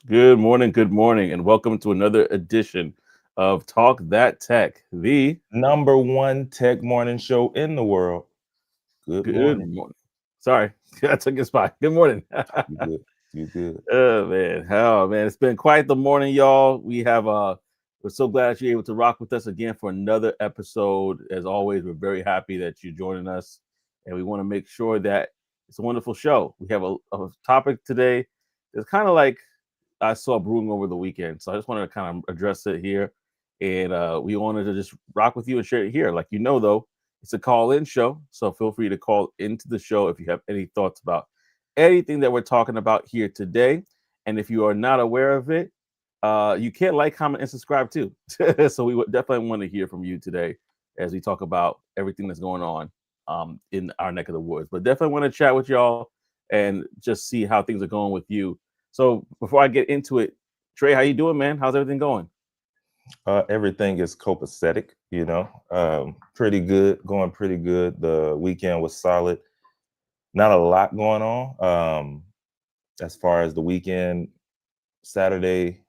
good morning, and welcome to another edition of Talk That Tech. The Number one tech morning show in the world. Good good morning. morning. Sorry, I took your spot. Good morning. You good? You good? Oh man, it's been quite the morning, y'all. We're so glad that you're able to rock with us again for another episode. As always, we're very happy that you're joining us, and we want to make sure that it's a wonderful show. We have a topic today. It's kind of like I saw brewing over the weekend. So I just wanted to kind of address it here. And we wanted to just rock with you and share it here. Like, though, it's a call in show. So feel free to call into the show if you have any thoughts about anything that we're talking about here today. And if you are not aware of it, you can like, comment, and subscribe too. So we would definitely want to hear from you today as we talk about everything that's going on in our neck of the woods. But definitely want to chat with y'all and just see how things are going with you. So before I get into it, Trey, how you doing, man? How's everything going? Everything is copacetic, pretty good, going pretty good. The weekend was solid. Not a lot going on. As far as the weekend, Saturday,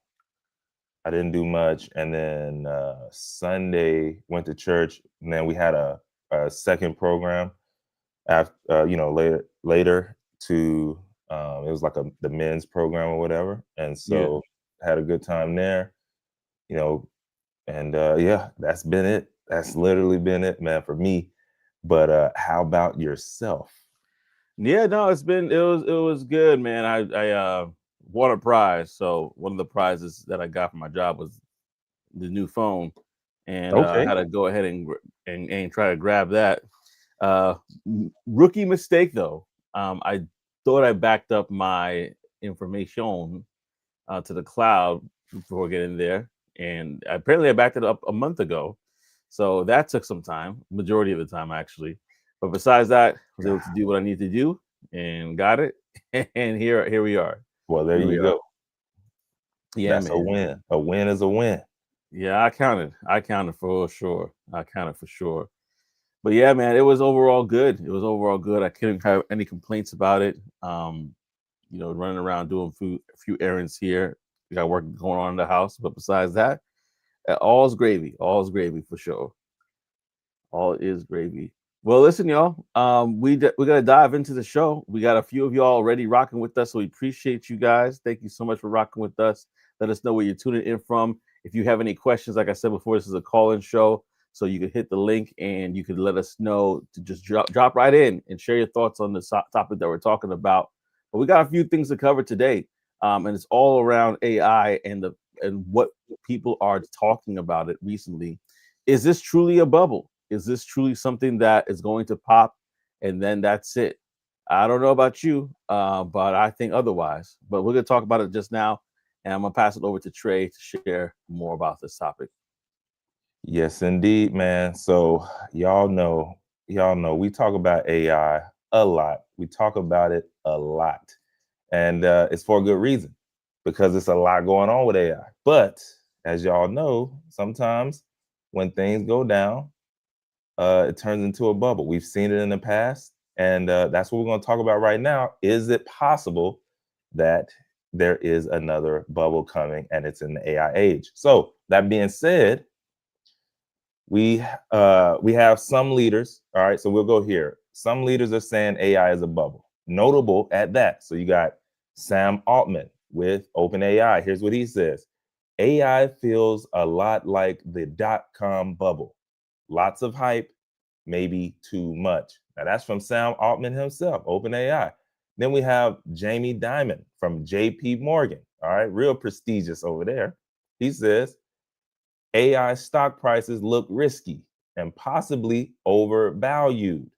I didn't do much. And then Sunday, went to church. And then we had a second program after, later to, it was like the men's program or whatever. And Yeah. so had a good time there, you know, and yeah, that's been it. That's literally been it, man, for me. But how about yourself? Yeah, no, it was good, man. I won a prize. So one of the prizes that I got for my job was the new phone, and I Okay. had to go ahead and try to grab that. Uh, Rookie mistake though. I thought I backed up my information to the cloud before getting there, and apparently I backed it up a month ago. So that took some time, majority of the time actually. But besides that, I was able to do what I need to do and got it. And here we are. Well, there Here we you are. go. Yeah, That's a man. win. A win is a win. Yeah, I counted. I counted for sure. I counted for sure. But yeah, man, it was overall good. It was overall good. I couldn't have any complaints about it. Running around doing a few errands here. We got work going on in the house, but besides that, all's gravy. All's gravy for sure. All is gravy. Well, listen, y'all. We gotta dive into the show. We got a few of y'all already rocking with us, so we appreciate you guys. Thank you so much for rocking with us. Let us know where you're tuning in from. If you have any questions, like I said before, this is a call-in show, so you could hit the link and you could let us know to just drop right in and share your thoughts on the topic that we're talking about. But we got a few things to cover today, and it's all around AI and what people are talking about it recently. Is this truly a bubble? Is this truly something that is going to pop and then that's it? I don't know about you, but I think otherwise. But we're going to talk about it just now, and I'm going to pass it over to Trey to share more about this topic. Yes, indeed, man. So y'all know, we talk about AI a lot. We talk about it a lot, and it's for a good reason because it's a lot going on with AI. But as y'all know, sometimes when things go down, it turns into a bubble. We've seen it in the past, and that's what we're going to talk about right now. Is it possible that there is another bubble coming, and it's in the AI age? So that being said, we have some leaders. All right, so we'll go here. Some leaders are saying AI is a bubble. Notable at that. So you got Sam Altman with OpenAI. Here's what he says: AI feels a lot like the dot-com bubble. Lots of hype, maybe too much. Now that's from Sam Altman himself, OpenAI. Then we have Jamie Dimon from JP Morgan. All right, real prestigious over there. He says AI stock prices look risky and possibly overvalued.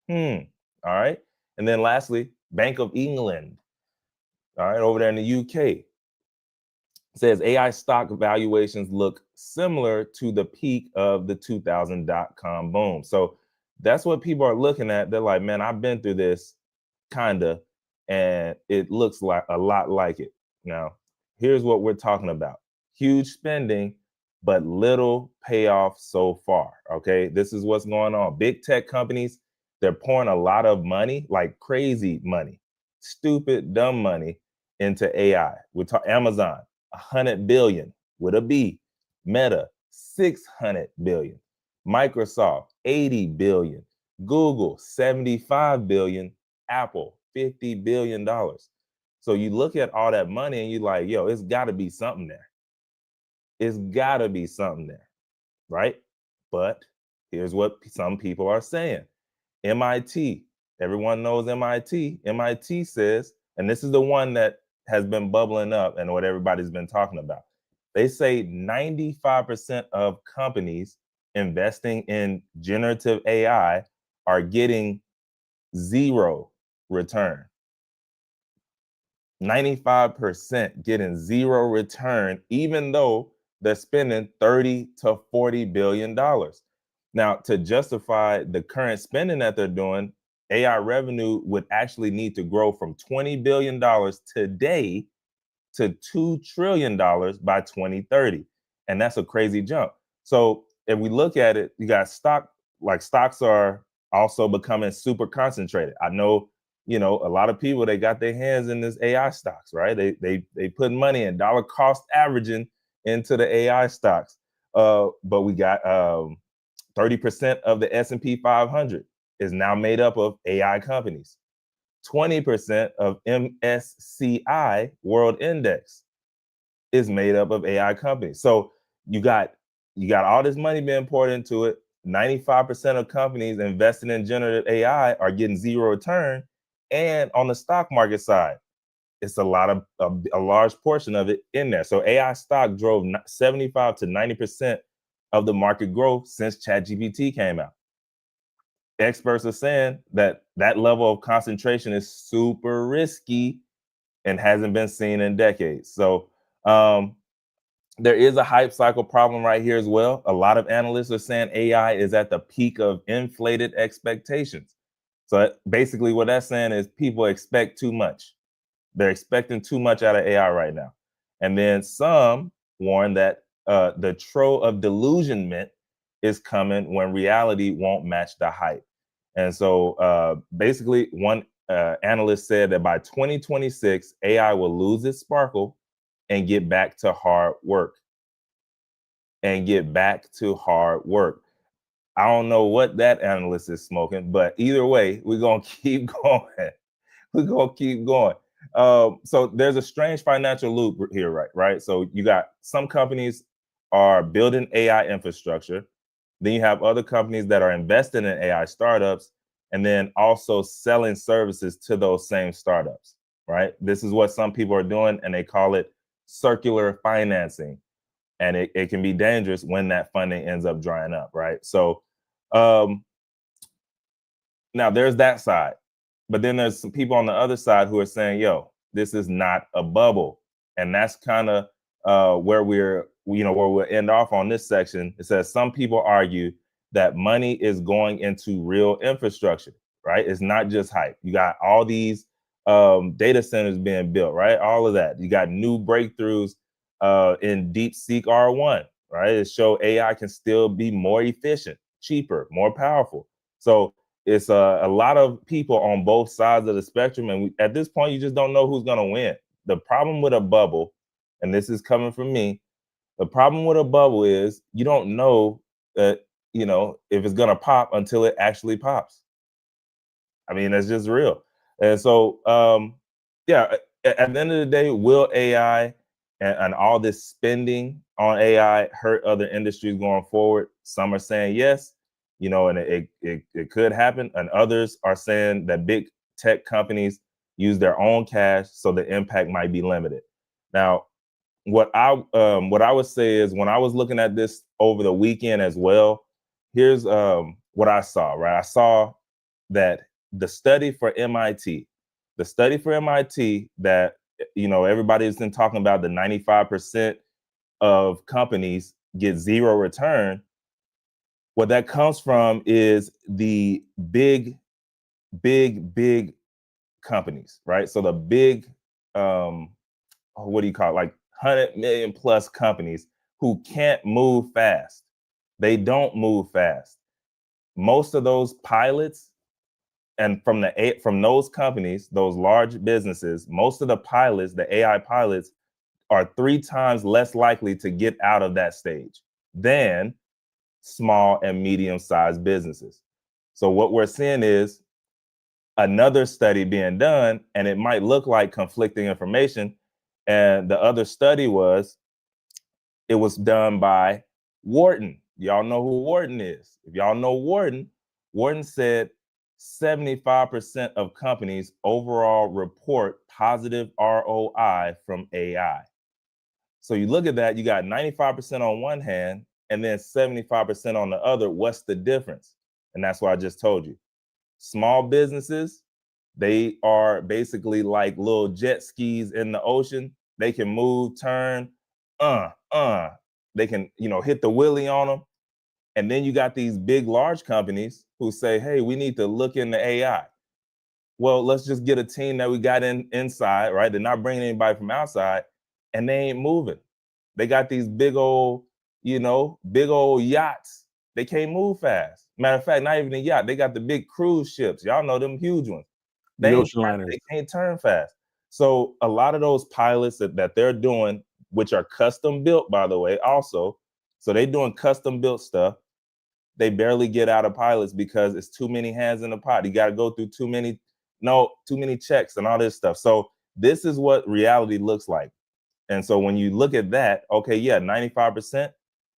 Hmm. All right. And then lastly, Bank of England. All right, over there in the UK, says AI stock valuations look similar to the peak of the 2000 dot-com boom. So that's what people are looking at. They're like, man, I've been through this kind of, and it looks like a lot like it. Now, here's what we're talking about: huge spending, but little payoff so far. Okay, this is what's going on. Big tech companies, they're pouring a lot of money, like crazy money, stupid, dumb money, into AI. We're talking Amazon, 100 billion with a B. Meta, 600 billion. Microsoft, 80 billion. Google, 75 billion. Apple, $50 billion. So you look at all that money and you're like, yo, it's got to be something there. It's got to be something there, right? But here's what some people are saying. MIT, everyone knows MIT. MIT says, and this is the one that has been bubbling up and what everybody's been talking about. They say 95% of companies investing in generative AI are getting zero return. 95% getting zero return, even though they're spending 30 to 40 billion dollars. Now, to justify the current spending that they're doing, AI revenue would actually need to grow from $20 billion today to $2 trillion by 2030. And that's a crazy jump. So if we look at it, you got stocks are also becoming super concentrated. I know, a lot of people, they got their hands in this AI stocks, right? They put money in dollar cost averaging into the AI stocks. But we got 30% of the S&P 500 is now made up of AI companies. 20% of MSCI World Index is made up of AI companies. So you got all this money being poured into it. 95% of companies investing in generative AI are getting zero return. And on the stock market side, it's a large portion of it in there. So AI stock drove 75 to 90% of the market growth since ChatGPT came out. Experts are saying that level of concentration is super risky and hasn't been seen in decades. So there is a hype cycle problem right here as well. A lot of analysts are saying AI is at the peak of inflated expectations. So basically what that's saying is people expect too much. They're expecting too much out of AI right now. And then some warn that the trough of delusionment is coming when reality won't match the hype. And so basically one analyst said that by 2026, AI will lose its sparkle and get back to hard work. I don't know what that analyst is smoking, but either way, we're going to keep going. So there's a strange financial loop here, right? So you got some companies are building AI infrastructure. Then you have other companies that are investing in AI startups and then also selling services to those same startups, right? This is what some people are doing, and they call it circular financing. And it can be dangerous when that funding ends up drying up, right? So now there's that side. But then there's some people on the other side who are saying, yo, this is not a bubble. And that's kind of where we'll end off on this section. It says some people argue that money is going into real infrastructure, right? It's not just hype. You got all these data centers being built, right? All of that. You got new breakthroughs in DeepSeek R1, right? It show AI can still be more efficient, cheaper, more powerful. So it's a lot of people on both sides of the spectrum. And at this point, you just don't know who's going to win. The problem with a bubble, and this is coming from me, the problem with a bubble is you don't know that, if it's going to pop until it actually pops. I mean, that's just real. And so, at the end of the day, will AI and all this spending on AI hurt other industries going forward? Some are saying yes, and it could happen. And others are saying that big tech companies use their own cash, so the impact might be limited. Now, what I would say is when I was looking at this over the weekend as well, here's what I saw, right? I saw that the study for MIT that, everybody's been talking about, the 95% of companies get zero return. What that comes from is the big companies, right? So the big, what do you call it? Like 100 million plus companies who can't move fast. They don't move fast. Most of those pilots And from those companies, those large businesses, most of the pilots, the AI pilots, are 3 times less likely to get out of that stage than small and medium-sized businesses. So what we're seeing is another study being done, and it might look like conflicting information. And the other study was done by Wharton. Y'all know who Wharton is. If y'all know Wharton, Wharton said 75% of companies overall report positive ROI from AI. So you look at that, you got 95% on one hand and then 75% on the other. What's the difference? And that's what I just told you. Small businesses, they are basically like little jet skis in the ocean. They can move, turn, they can, hit the wheelie on them. And then you got these big, large companies who say, hey, we need to look into AI. Well, let's just get a team that we got inside, right? They're not bringing anybody from outside, and they ain't moving. They got these big old yachts. They can't move fast. Matter of fact, not even a yacht. They got the big cruise ships. Y'all know them huge ones. The ocean liners. They can't turn fast. So a lot of those pilots that they're doing, which are custom built, by the way, also. So they're doing custom built stuff. They barely get out of pilots because it's too many hands in the pot. You got to go through too many checks and all this stuff. So this is what reality looks like. And so when you look at that, okay, yeah, 95%,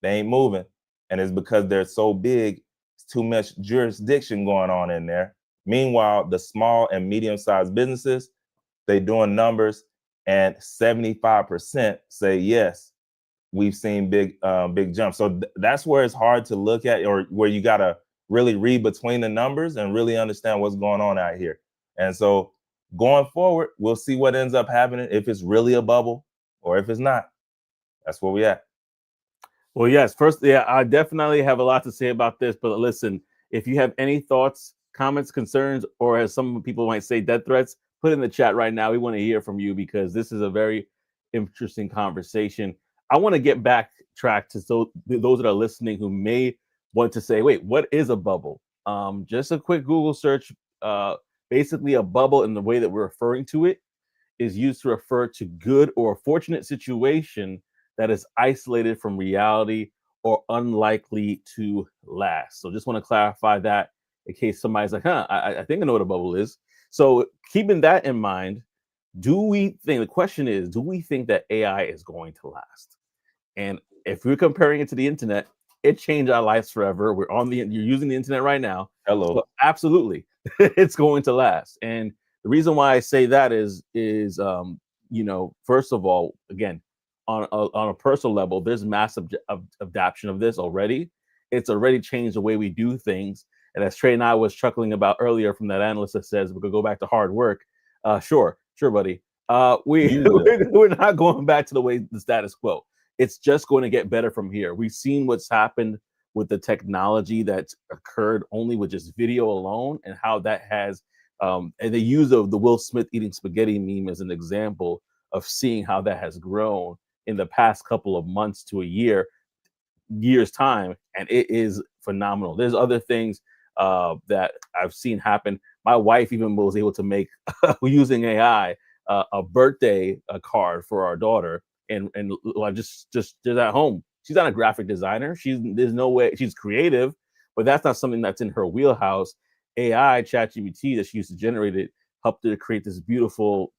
they ain't moving. And it's because they're so big, it's too much jurisdiction going on in there. Meanwhile, the small and medium-sized businesses, they doing numbers, and 75% say, yes, we've seen big jumps. So that's where it's hard to look at, or where you got to really read between the numbers and really understand what's going on out here. And so going forward, we'll see what ends up happening, if it's really a bubble or if it's not. That's where we at. Well, yes. First, yeah, I definitely have a lot to say about this. But listen, if you have any thoughts, comments, concerns, or as some people might say, death threats, put in the chat right now. We want to hear from you because this is a very interesting conversation. I want to get backtrack to those that are listening who may want to say, wait, what is a bubble? Just a quick Google search. Basically, a bubble, in the way that we're referring to it, is used to refer to good or fortunate situation that is isolated from reality or unlikely to last. So just want to clarify that in case somebody's like, I think I know what a bubble is. So keeping that in mind, the question is, do we think that AI is going to last? And if we're comparing it to the internet, it changed our lives forever. You're using the internet right now. Hello. So absolutely, it's going to last. And the reason why I say that is first of all, again, on a personal level, there's massive adoption of this already. It's already changed the way we do things. And as Trey and I was chuckling about earlier from that analyst that says we could go back to hard work. Sure, buddy. We're not going back to the status quo. It's just going to get better from here. We've seen what's happened with the technology that's occurred only with just video alone, and how that has and the use of the Will Smith eating spaghetti meme as an example of seeing how that has grown in the past couple of months to a year's time, and it is phenomenal. There's other things that I've seen happen. My wife even was able to make using AI a birthday card for our daughter, and just at home. She's not a graphic designer. There's no way she's creative, but that's not something that's in her wheelhouse. AI ChatGPT that she used to generate it helped her to create this beautiful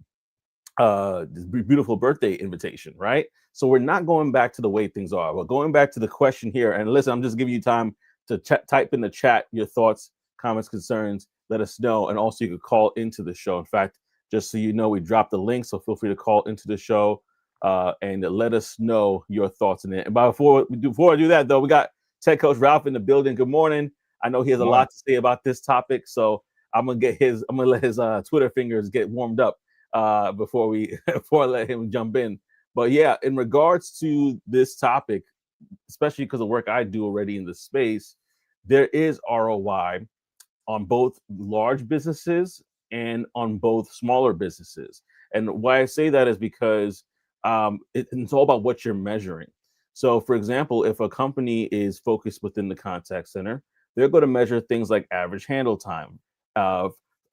birthday invitation, right? So we're not going back to the way things are. But going back to the question here, and listen, I'm just giving you time to type in the chat your thoughts, comments, concerns. Let us know, and also you could call into the show. In fact, just so you know, we dropped the link, so feel free to call into the show and let us know your thoughts in it. And before I do that, though, we got Tech Coach Ralph in the building. Good morning. I know he has a lot to say about this topic, so I'm gonna let his Twitter fingers get warmed up before I let him jump in. But yeah, in regards to this topic, especially because of work I do already in the space, there is ROI on both large businesses and on both smaller businesses. And why I say that is because it's all about what you're measuring. So, for example, if a company is focused within the contact center, they're going to measure things like average handle time,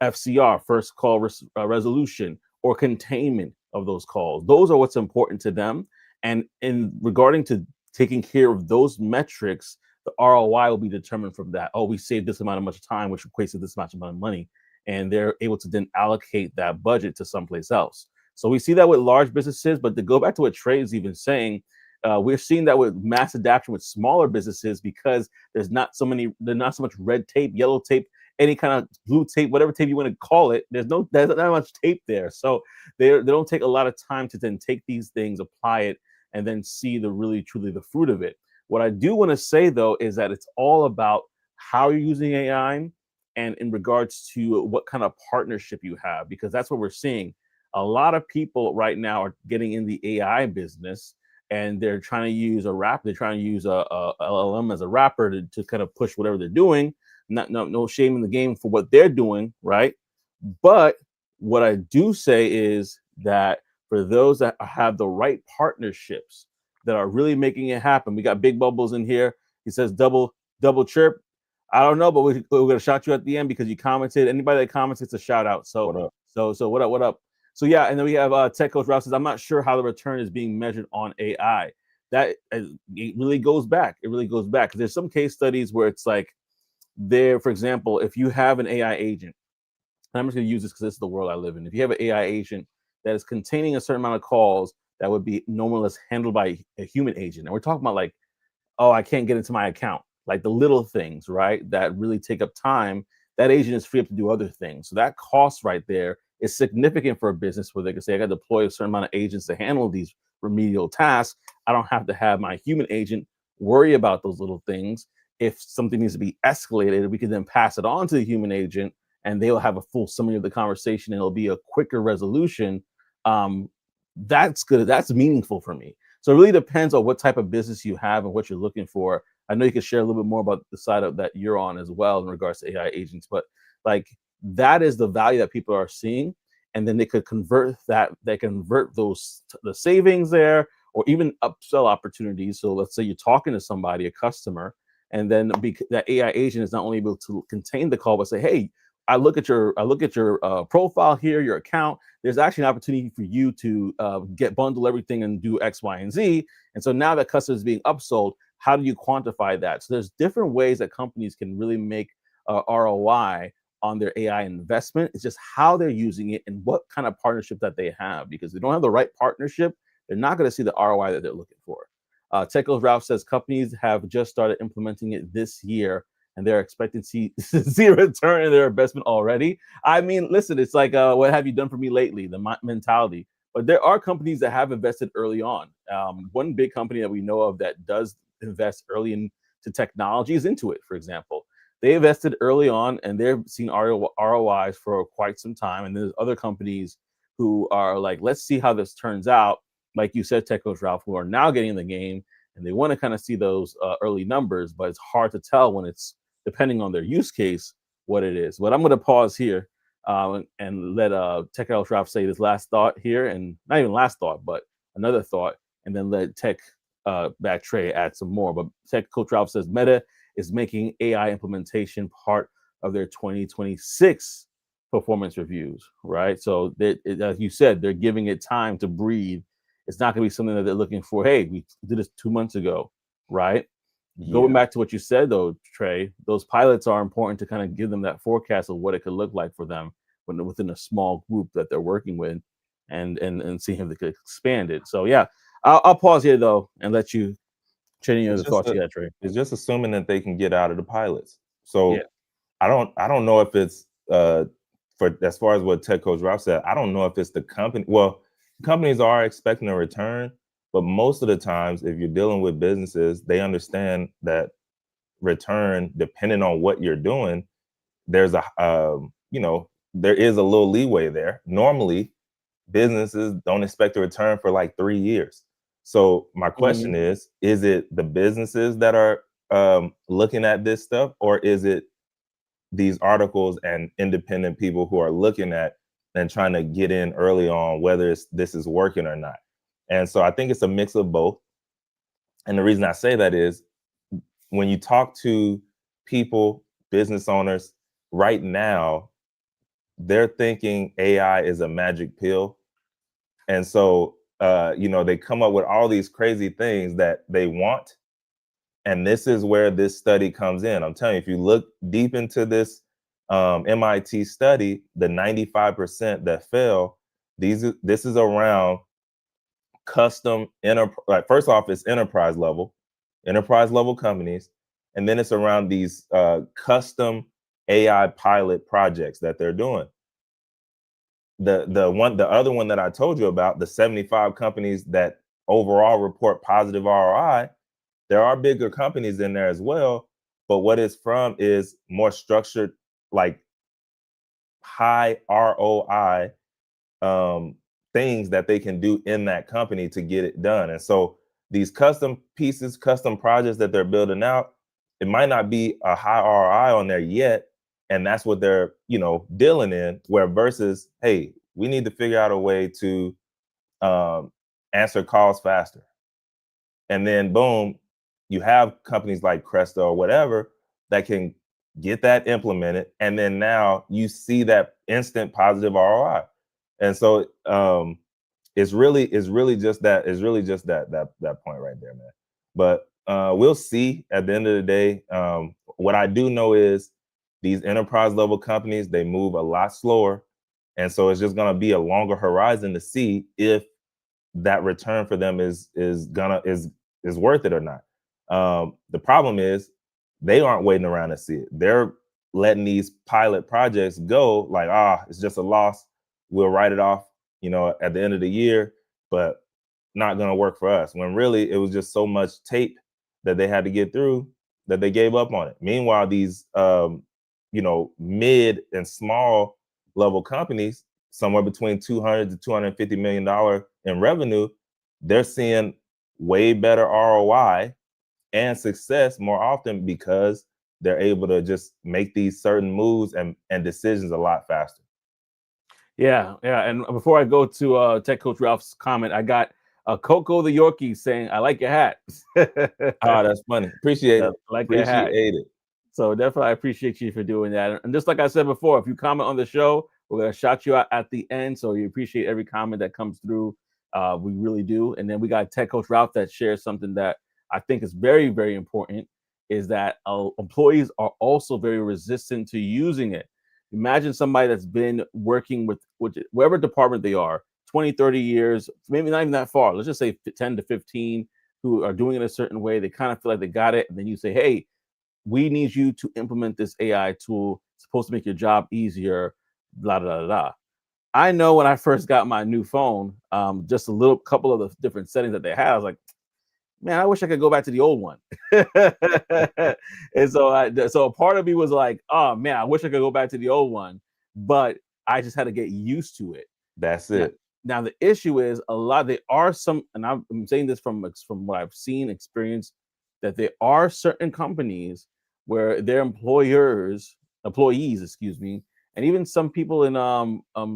FCR, first call resolution, or containment of those calls. Those are what's important to them. And in regarding to taking care of those metrics, the ROI will be determined from that. Oh, we saved this amount of much time, which equates to this much amount of money. And they're able to then allocate that budget to someplace else. So we see that with large businesses, but to go back to what Trey is even saying, we're seeing that with mass adoption with smaller businesses because there's not so much red tape, yellow tape, any kind of blue tape, whatever tape you want to call it. There's not much tape there, so they don't take a lot of time to then take these things, apply it, and then see the really truly the fruit of it. What I do want to say though is that it's all about how you're using AI and in regards to what kind of partnership you have, because that's what we're seeing. A lot of people right now are getting in the AI business and they're trying to use they're trying to use a LLM as a wrapper to kind of push whatever they're doing. No shame in the game for what they're doing, right? But what I do say is that for those that have the right partnerships that are really making it happen, we got Big Bubbles in here. He says double chirp. I don't know, but we're gonna shout you at the end because you commented. Anybody that comments, it's a shout out. So What up? so what up? What up? So yeah, and then we have Tech Coach Ralph says, I'm not sure how the return is being measured on AI. That it really goes back. It really goes back because there's some case studies where it's like there, for example, if you have an AI agent, and I'm just going to use this because this is the world I live in. If you have an AI agent that is containing a certain amount of calls that would be normally handled by a human agent, and we're talking about like, oh, I can't get into my account, like the little things, right, that really take up time, that agent is free up to do other things. So that cost right there is significant for a business where they can say, I got to deploy a certain amount of agents to handle these remedial tasks. I don't have to have my human agent worry about those little things. If something needs to be escalated, we can then pass it on to the human agent and they'll have a full summary of the conversation and it'll be a quicker resolution. That's good. That's meaningful for me. So it really depends on what type of business you have and what you're looking for. I know you can share a little bit more about the side of that you're on as well in regards to AI agents, but like that is the value that people are seeing. And then they could convert those the savings there or even upsell opportunities. So let's say you're talking to somebody, a customer, and then that AI agent is not only able to contain the call, but say, hey, I look at your profile here, your account. There's actually an opportunity for you to get bundle everything and do X, Y, and Z. And so now that customer is being upsold, how do you quantify that? So there's different ways that companies can really make ROI on their AI investment. It's just how they're using it and what kind of partnership that they have. Because if they don't have the right partnership, they're not going to see the ROI that they're looking for. Techos Ralph says companies have just started implementing it this year and they're expecting to see a return in their investment already. I mean, listen, it's like, what have you done for me lately? The mentality. But there are companies that have invested early on. One big company that we know of that does invest early into technology is Intuit, for example. They invested early on and they've seen ROIs for quite some time. And there's other companies who are like, let's see how this turns out. Like you said, Tech Coach Ralph, who are now getting in the game and they want to kind of see those early numbers, but it's hard to tell when it's depending on their use case, what it is. But I'm going to pause here and let Tech Coach Ralph say this last thought here, and not even last thought, but another thought, and then let Tech back Trey add some more. But Tech Coach Ralph says Meta is making AI implementation part of their 2026 performance reviews, right? So as you said, they're giving it time to breathe. It's not going to be something that they're looking for. Hey, we did this 2 months ago, right? Yeah. Going back to what you said, though, Trey, those pilots are important to kind of give them that forecast of what it could look like for them within a small group that they're working with, and see if they could expand it. So yeah, I'll pause here though and let you share any other thoughts you got, Trey. It's just assuming that they can get out of the pilots. So Yeah. I don't know if it's for as far as what Tech Coach Ralph said. I don't know if it's the company. Well, companies are expecting a return, but most of the times, if you're dealing with businesses, they understand that return, depending on what you're doing, there's a there is a little leeway there. Normally, businesses don't expect a return for like 3 years. So my question is it the businesses that are looking at this stuff, or is it these articles and independent people who are looking at and trying to get in early on whether this is working or not? And so I think it's a mix of both. And the reason I say that is when you talk to people, business owners right now, they're thinking AI is a magic pill. And so, they come up with all these crazy things that they want. And this is where this study comes in. I'm telling you, if you look deep into this MIT study, the 95% that fail, this is around custom like first off, it's enterprise level companies, and then it's around these custom AI pilot projects that they're doing. The other one that I told you about, the 75 companies that overall report positive ROI, there are bigger companies in there as well, but what it's from is more structured, like high ROI things that they can do in that company to get it done. And so these custom pieces, custom projects that they're building out, it might not be a high ROI on there yet. And that's what they're, dealing in, where versus, hey, we need to figure out a way to answer calls faster. And then boom, you have companies like Cresta or whatever that can get that implemented. And then now you see that instant positive ROI. And so it's really just that point right there, man. But we'll see at the end of the day. What I do know is these enterprise level companies, they move a lot slower. And so it's just gonna be a longer horizon to see if that return for them is worth it or not. The problem is they aren't waiting around to see it. They're letting these pilot projects go like, it's just a loss. We'll write it off, at the end of the year, but not going to work for us. When really it was just so much tape that they had to get through that they gave up on it. Meanwhile, these, mid and small level companies, somewhere between $200 to $250 million in revenue, they're seeing way better ROI and success more often because they're able to just make these certain moves and decisions a lot faster. Yeah. And before I go to Tech Coach Ralph's comment, I got Coco the Yorkie saying, "I like your hat." That's funny. Appreciate it. I like your hat. It. So definitely, I appreciate you for doing that. And just like I said before, if you comment on the show, we're gonna shout you out at the end. So we appreciate every comment that comes through. We really do. And then we got Tech Coach Ralph that shares something that I think is very, very important, is that employees are also very resistant to using it. Imagine somebody that's been working with whatever department they are, 20, 30 years, maybe not even that far. Let's just say 10 to 15, who are doing it a certain way. They kind of feel like they got it. And then you say, hey, we need you to implement this AI tool. It's supposed to make your job easier, blah, blah, blah, blah. I know when I first got my new phone, just a couple of the different settings that they had, I was like, man, I wish I could go back to the old one. And so a part of me was like, oh man, I wish I could go back to the old one, but I just had to get used to it. That's it. Now the issue is there are some, and I'm saying this from what I've seen, experienced, that there are certain companies where their employees, excuse me, and even some people in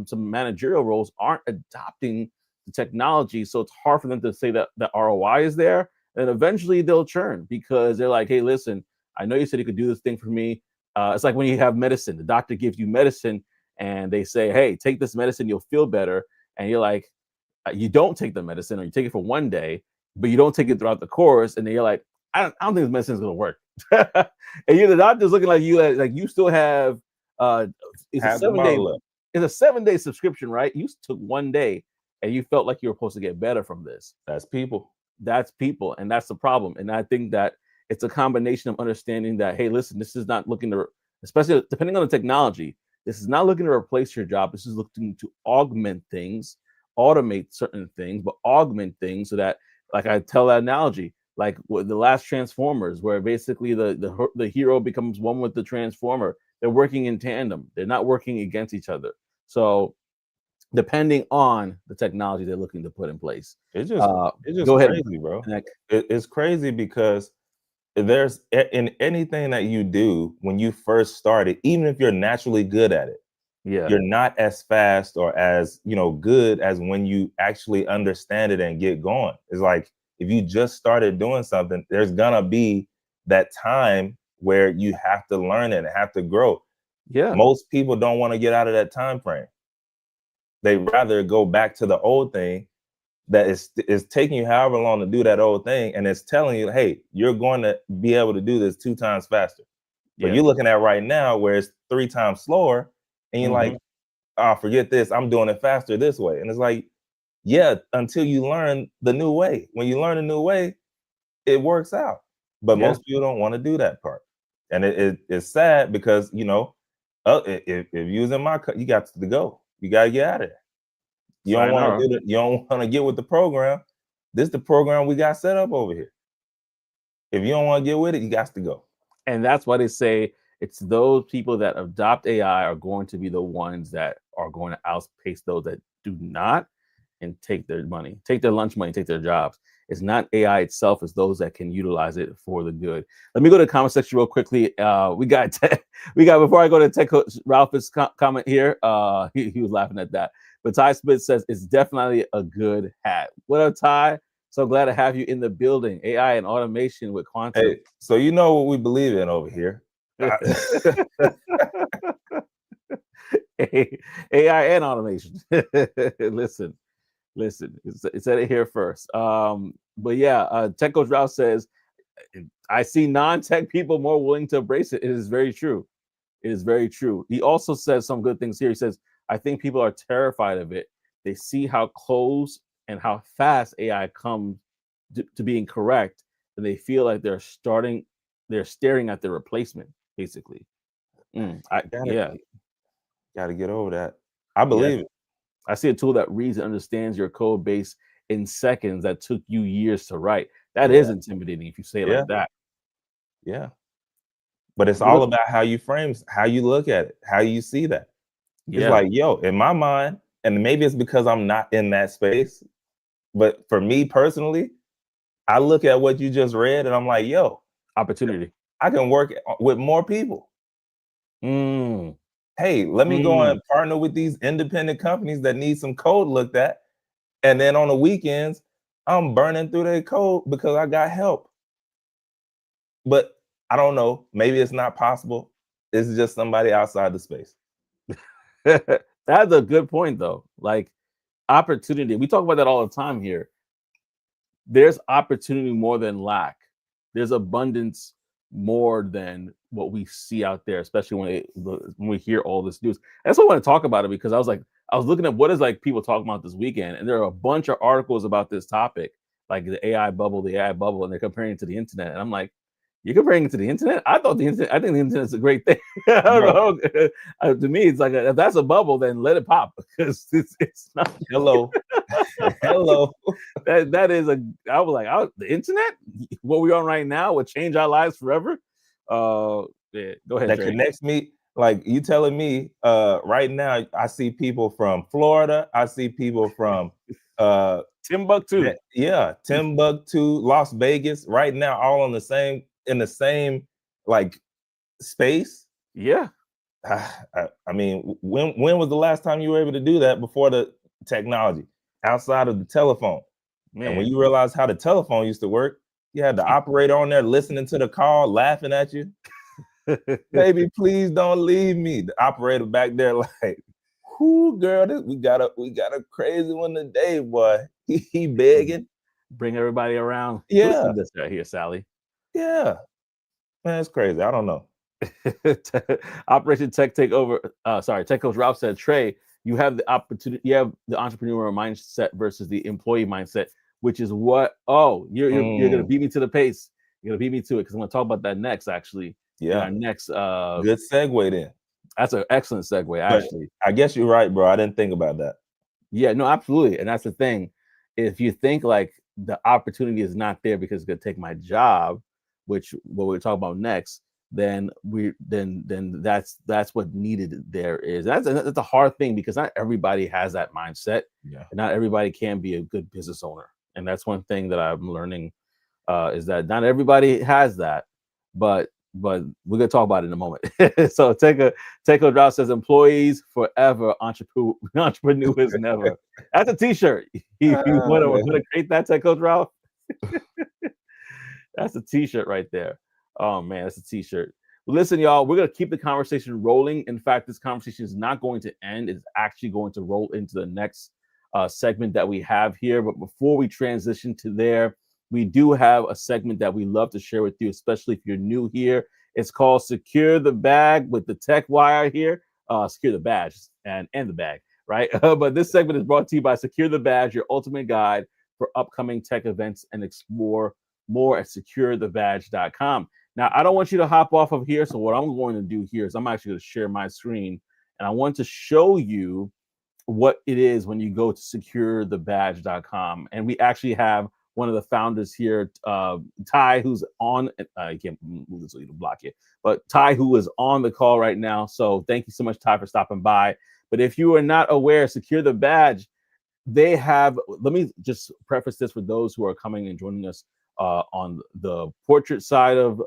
some managerial roles aren't adopting the technology. So it's hard for them to say that the ROI is there. And eventually they'll churn because they're like, hey, listen, I know you said you could do this thing for me. It's like when you have medicine, the doctor gives you medicine and they say, hey, take this medicine, you'll feel better. And you're like, you don't take the medicine, or you take it for one day, but you don't take it throughout the course. And then you're like, I don't think this medicine is going to work. And the doctor's looking like you still have, it's a 7-day subscription, right? You took one day and you felt like you were supposed to get better from this. That's people. And that's the problem. And I think that it's a combination of understanding that, hey, listen, this is not looking to, especially depending on the technology, this is not looking to replace your job. This is looking to augment things, automate certain things, but augment things so that, like I tell that analogy, like with the last Transformers, where basically the hero becomes one with the Transformer. They're working in tandem. They're not working against each other. So depending on the technology they're looking to put in place. It's just go ahead, crazy, bro. It's crazy because there's in anything that you do when you first started, even if you're naturally good at it, you're not as fast or as good as when you actually understand it and get going. It's like if you just started doing something, there's gonna be that time where you have to learn it and have to grow. Yeah. Most people don't want to get out of that time frame. They rather go back to the old thing that is taking you however long to do that old thing, and it's telling you, hey, you're going to be able to do this 2 times faster. But Yeah. you're looking at right now where it's 3 times slower, and you're like, Mhm. oh, forget this. I'm doing it faster this way. And it's like, yeah, until you learn the new way. When you learn a new way, it works out. But Yeah. most people don't want to do that part. And it's sad because, if you was in my you got to go. You got to get out of there. You don't want to Sayonara. do it. You don't want to get with the program. This is the program we got set up over here. If you don't want to get with it, you got to go. And that's why they say it's those people that adopt AI are going to be the ones that are going to outpace those that do not and take their money, take their lunch money, take their jobs. It's not AI itself, it's those that can utilize it for the good. Let me go to the comment section real quickly. We got before I go to Tech Coach Ralph's comment here. He was laughing at that. But Ty Smith says it's definitely a good hat. What up, Ty? So glad to have you in the building. AI and automation with quantum. Hey, so you know what we believe in over here. AI and automation. listen, it said it here first. But yeah, Tech Coach Ralph says, I see non-tech people more willing to embrace it. It is very true. It is very true. He also says some good things here. He says, I think people are terrified of it. They see how close and how fast AI comes to being correct, and they feel like they're staring at the replacement, basically. gotta, Yeah. gotta get over that. I Yes. believe it. I see a tool that reads and understands your code base in seconds that took you years to write. That Yeah, is intimidating if you say it yeah, like that. yeah. But it's We all look, about how you frame, how you look at it, how you see that. It's yeah, like, yo, in my mind, and maybe it's because I'm not in that space, but for me personally, I look at what you just read and I'm like, yo, opportunity. I can work with more people. Mm, Hey, let me go mm. and partner with these independent companies that need some code looked at. And then on the weekends, I'm burning through their code because I got help. But I don't know. Maybe it's not possible. It's just somebody outside the space. That's a good point, though. Like opportunity. We talk about that all the time here. There's opportunity more than lack. There's abundance more than what we see out there, especially when we hear all this news. That's why I want to talk about it because I was looking at what is like people talking about this weekend, and there are a bunch of articles about this topic, like the AI bubble, and they're comparing it to the internet. And I'm like, you're comparing it to the internet? I thought the internet. I think the internet's a great thing. I don't Bro, know. To me, it's like if that's a bubble, then let it pop because it's not. hello. Hello. That is a. I was like, the internet, what we're on right now, would change our lives forever. Yeah, go ahead, That Trey. connects me. Like you telling me right now, I see people from Florida. I see people from Timbuktu. yeah, Timbuktu, Las Vegas, right now, all on the same in the same like space. Yeah, I mean, when was the last time you were able to do that before the technology outside of the telephone? And when man. you realize how the telephone used to work, you had the operator on there listening to the call, laughing at you. Baby, please don't leave me. The operator back there, like, whoo, girl, we got a crazy one today, boy. He begging. Bring everybody around. Yeah, Listen to this right here, Sally. yeah. Man, it's crazy. I don't know. Operation Tech Takeover. Sorry, Tech Coach Ralph said, Trey, you have the opportunity. You have the entrepreneurial mindset versus the employee mindset, which is what. Oh, you're gonna Mm, beat me to the pace. You're gonna beat me to it because I'm gonna talk about that next. Actually, in yeah, our next. good segue then. That's an excellent segue. But Actually, I guess you're right, bro. I didn't think about that. yeah, no, absolutely, and that's the thing. If you think like the opportunity is not there because it's gonna take my job, which what we're talking about next, then that's what needed there is. That's a hard thing because not everybody has that mindset, Yeah. and not everybody can be a good business owner. And that's one thing that I'm learning is that not everybody has that, but we're gonna talk about it in a moment. So take a drop says employees forever, entrepreneurs never. That's a t-shirt. You want Man. to create that, Tech Coach Ralph? That's a t-shirt right there. Oh man, that's a t-shirt. Listen, y'all, we're going to keep the conversation rolling. In fact, this conversation is not going to end. It's actually going to roll into the next segment that we have here. But before we transition to there, we do have a segment that we love to share with you, especially if you're new here. It's called Secure the Bag with the Tech Wire here. Secure the badge and the bag, right? But this segment is brought to you by Secure the Badge, your ultimate guide for upcoming tech events, and explore more at securethebadge.com. Now, I don't want you to hop off of here. So what I'm going to do here is I'm actually going to share my screen, and I want to show you what it is when you go to securethebadge.com. And we actually have one of the founders here, Ty, who's on. I can't move this so you don't block it, but Ty, who is on the call right now. So thank you so much, Ty, for stopping by. But if you are not aware, Secure the Badge, they have, let me just preface this for those who are coming and joining us on the portrait side of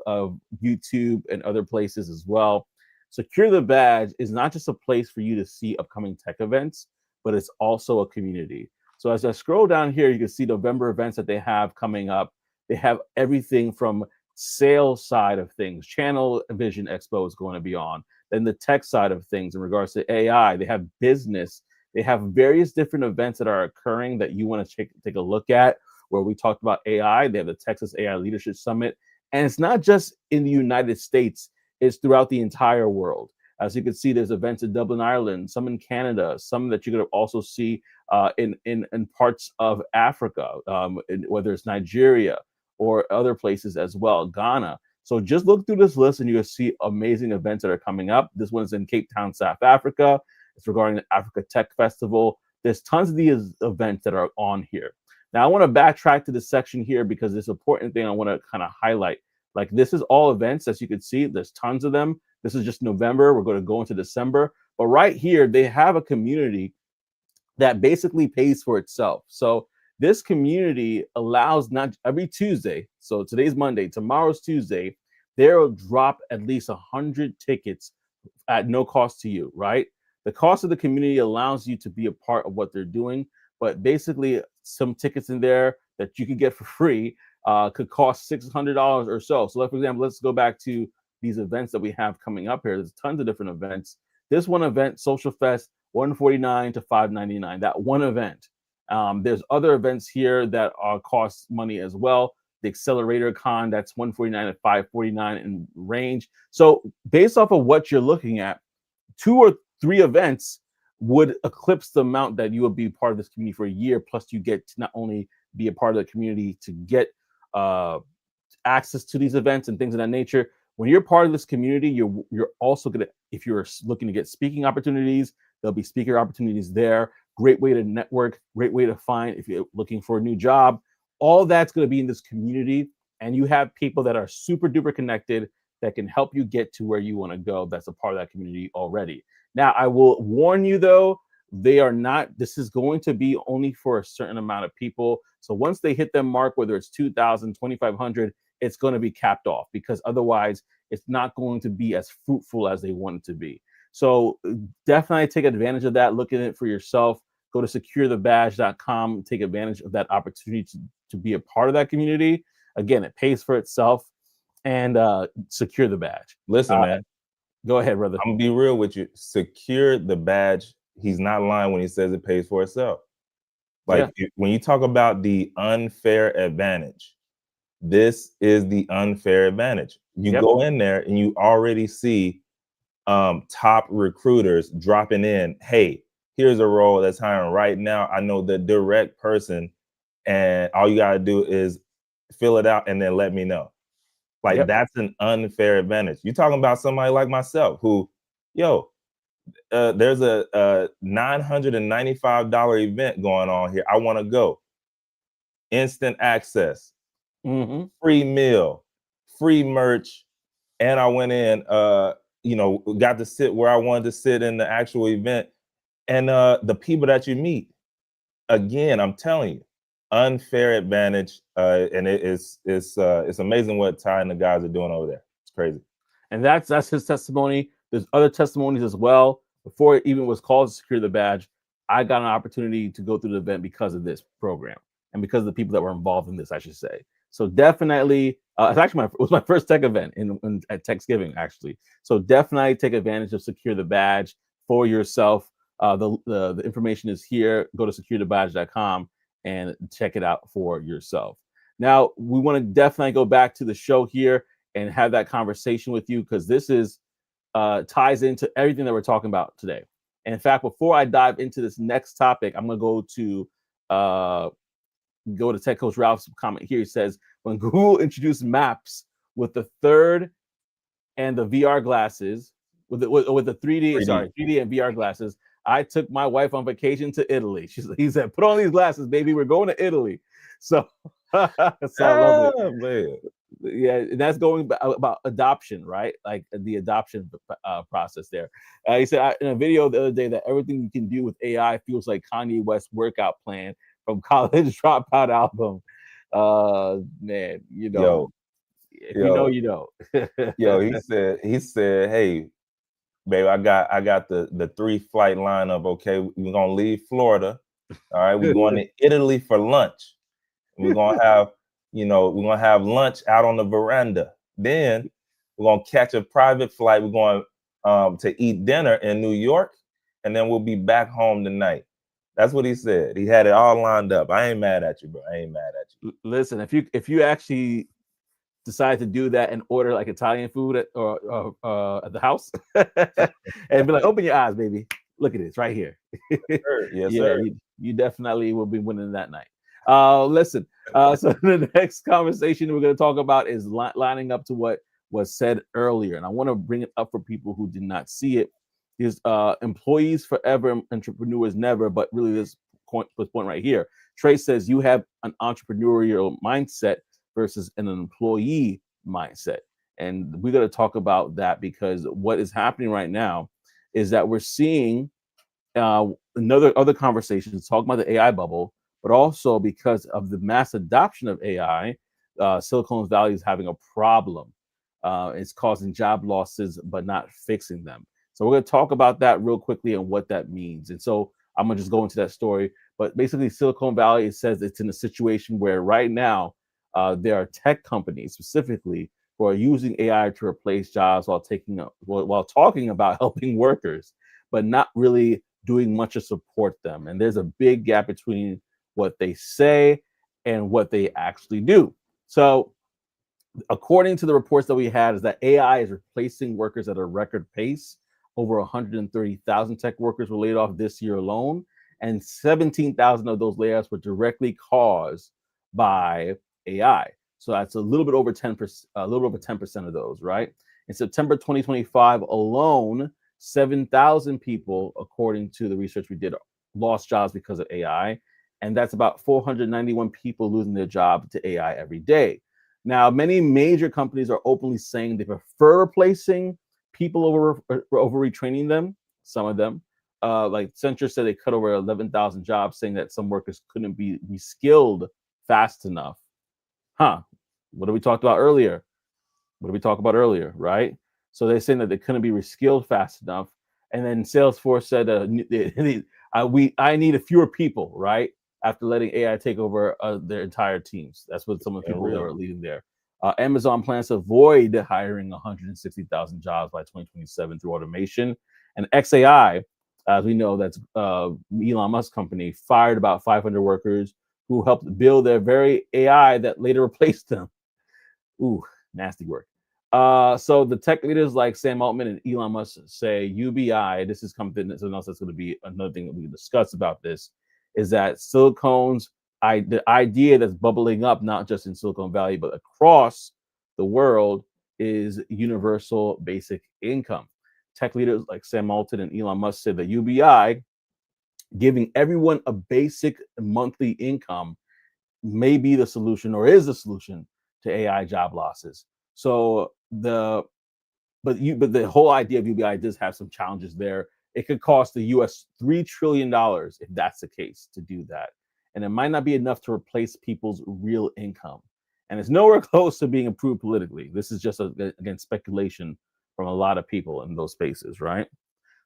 YouTube and other places as well. Secure the Badge is not just a place for you to see upcoming tech events, but it's also a community. So as I scroll down here, you can see November events that they have coming up. They have everything from sales side of things. Channel Vision Expo is going to be on. Then the tech side of things in regards to AI. They have business. They have various different events that are occurring that you want to take a look at, where we talked about AI. They have the Texas AI Leadership Summit. And it's not just in the United States, it's throughout the entire world. As you can see, there's events in Dublin, Ireland, some in Canada, some that you're going to also see in parts of Africa, whether it's Nigeria or other places as well, Ghana. So just look through this list and you'll see amazing events that are coming up. This one's in Cape Town, South Africa. It's regarding the Africa Tech Festival. There's tons of these events that are on here. Now, I want to backtrack to this section here because this important thing I want to kind of highlight. Like, this is all events, as you can see. There's tons of them. This is just November. We're going to go into December. But right here, they have a community that basically pays for itself. So this community allows, not every Tuesday, so today's Monday, tomorrow's Tuesday, they'll drop at least 100 tickets at no cost to you, right? The cost of the community allows you to be a part of what they're doing, but basically some tickets in there that you can get for free could cost $600 or so. So for example, let's go back to these events that we have coming up here. There's tons of different events. This one event, Social Fest, $149 to $599, that one event. There's other events here that cost money as well. The Accelerator Con, that's $149 to $549 in range. So based off of what you're looking at, 2 or 3 events would eclipse the amount that you would be part of this community for a year. Plus, you get to not only be a part of the community to get access to these events and things of that nature. When you're part of this community, you're also gonna, if you're looking to get speaking opportunities, there'll be speaker opportunities there. Great way to network, great way to find if you're looking for a new job. All that's going to be in this community, and you have people that are super duper connected that can help you get to where you want to go. That's a part of that community already. Now, I will warn you though, they are not, this is going to be only for a certain amount of people. So once they hit their mark, whether it's 2,000, 2,500, it's going to be capped off, because otherwise it's not going to be as fruitful as they want it to be. So definitely take advantage of that. Look at it for yourself. Go to securethebadge.com, take advantage of that opportunity to be a part of that community. Again, it pays for itself, and secure the badge. Listen, man. Go ahead, brother. I'm gonna be real with you. Secure the badge. He's not lying when he says it pays for itself. Like, when you talk about the unfair advantage, this is the unfair advantage. You go in there and you already see top recruiters dropping in. Hey, here's a role that's hiring right now. I know the direct person, and all you got to do is fill it out and then let me know. Like, that's an unfair advantage. You're talking about somebody like myself who, there's a $995 event going on here. I want to go. Instant access, free meal, free merch, and I went in, got to sit where I wanted to sit in the actual event. And the people that you meet, again, I'm telling you, unfair advantage, and it's amazing what Ty and the guys are doing over there. It's crazy. And that's his testimony. There's other testimonies as well. Before it even was called Secure the Badge, I got an opportunity to go through the event because of this program and because of the people that were involved in this, I should say. So definitely It's actually it was my first tech event at Thanksgiving, actually. So definitely take advantage of Secure the Badge for yourself. The information is here. Go to securethebadge.com and check it out for yourself. Now, we want to definitely go back to the show here and have that conversation with you, because this is ties into everything that we're talking about today. And in fact, before I dive into this next topic, I'm going to go to Tech Coach Ralph's comment here. He says, when Google introduced Maps with the third and the VR glasses, with the 3D, 3D. sorry, 3D and VR glasses, I took my wife on vacation to Italy. He said, put on these glasses, baby. We're going to Italy. So, so I love it. Man. Yeah, and that's going about adoption, right? Like the adoption process there. He said in a video the other day that everything you can do with AI feels like Kanye West's workout plan from College Dropout album. Man, you know, if you know, you know. He said, hey, babe, I got the 3-flight lineup. Okay, we're gonna leave Florida. All right, we're going to Italy for lunch. We're gonna have, we're gonna have lunch out on the veranda. Then we're gonna catch a private flight. We're going to eat dinner in New York, and then we'll be back home tonight. That's what he said. He had it all lined up. I ain't mad at you, bro. I ain't mad at you. Listen, if you actually decide to do that and order like Italian food at the house, and be like, open your eyes, baby. Look at this right here. Yes, sir. You definitely will be winning that night. Listen, so the next conversation we're going to talk about is lining up to what was said earlier. And I want to bring it up for people who did not see it. Is employees forever, entrepreneurs never, but really this point right here. Trey says you have an entrepreneurial mindset versus an employee mindset. And we're going to talk about that, because what is happening right now is that we're seeing other conversations talking about the AI bubble, but also because of the mass adoption of AI, Silicon Valley is having a problem. It's causing job losses, but not fixing them. So we're going to talk about that real quickly and what that means. And so I'm going to just go into that story. But basically, Silicon Valley, it says it's in a situation where right now there are tech companies specifically who are using AI to replace jobs while talking about helping workers, but not really doing much to support them. And there's a big gap between what they say and what they actually do. So according to the reports that we had, is that AI is replacing workers at a record pace. Over 130,000 tech workers were laid off this year alone, and 17,000 of those layoffs were directly caused by AI. So that's a little bit over 10%, a little over 10% of those, right? In September 2025 alone, 7,000 people, according to the research we did, lost jobs because of AI. And that's about 491 people losing their job to AI every day. Now, many major companies are openly saying they prefer replacing people over retraining them. Some of them, like Accenture said, they cut over 11,000 jobs, saying that some workers couldn't be reskilled fast enough. What did we talk about earlier? Right? So they're saying that they couldn't be reskilled fast enough. And then Salesforce said, I need fewer people, right? After letting AI take over their entire teams. That's what some of the people that are leading there. Amazon plans to avoid hiring 160,000 jobs by 2027 through automation. And XAI, as we know, that's Elon Musk's company, fired about 500 workers who helped build their very AI that later replaced them. Ooh, nasty work. So the tech leaders like Sam Altman and Elon Musk say UBI, this is something else that's going to be another thing that we can discuss about this, is that the idea that's bubbling up, not just in Silicon Valley, but across the world, is universal basic income. Tech leaders like Sam Altman and Elon Musk said that UBI, giving everyone a basic monthly income, may be the solution, or is the solution, to AI job losses. So the whole idea of UBI does have some challenges there. It could cost the U.S. $3 trillion if that's the case to do that. And it might not be enough to replace people's real income. And it's nowhere close to being approved politically. This is just, again, speculation from a lot of people in those spaces, right?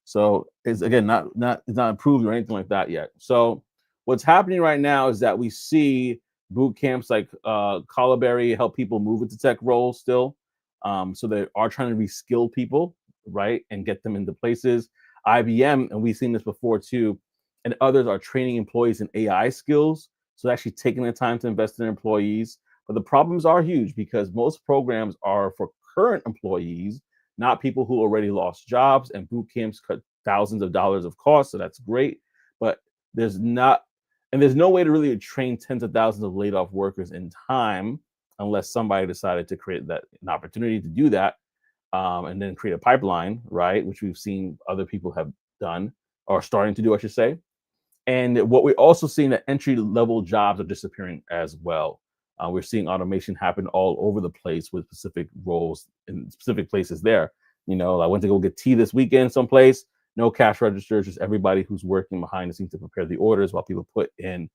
So it's, again, it's not approved or anything like that yet. So what's happening right now is that we see boot camps like Berry help people move into tech roles still. So they are trying to reskill people, right, and get them into places. IBM, and we've seen this before too, and others are training employees in AI skills. So actually taking the time to invest in employees. But the problems are huge because most programs are for current employees, not people who already lost jobs. And boot camps cut thousands of dollars of costs, so that's great. But there's not, and there's no way to really train tens of thousands of laid off workers in time unless somebody decided to create that an opportunity to do that, and then create a pipeline, right? Which we've seen other people have done or starting to do, I should say. And what we're also seeing that entry level jobs are disappearing as well. We're seeing automation happen all over the place with specific roles in specific places there. I went to go get tea this weekend someplace, no cash registers, just everybody who's working behind the scenes to prepare the orders while people put in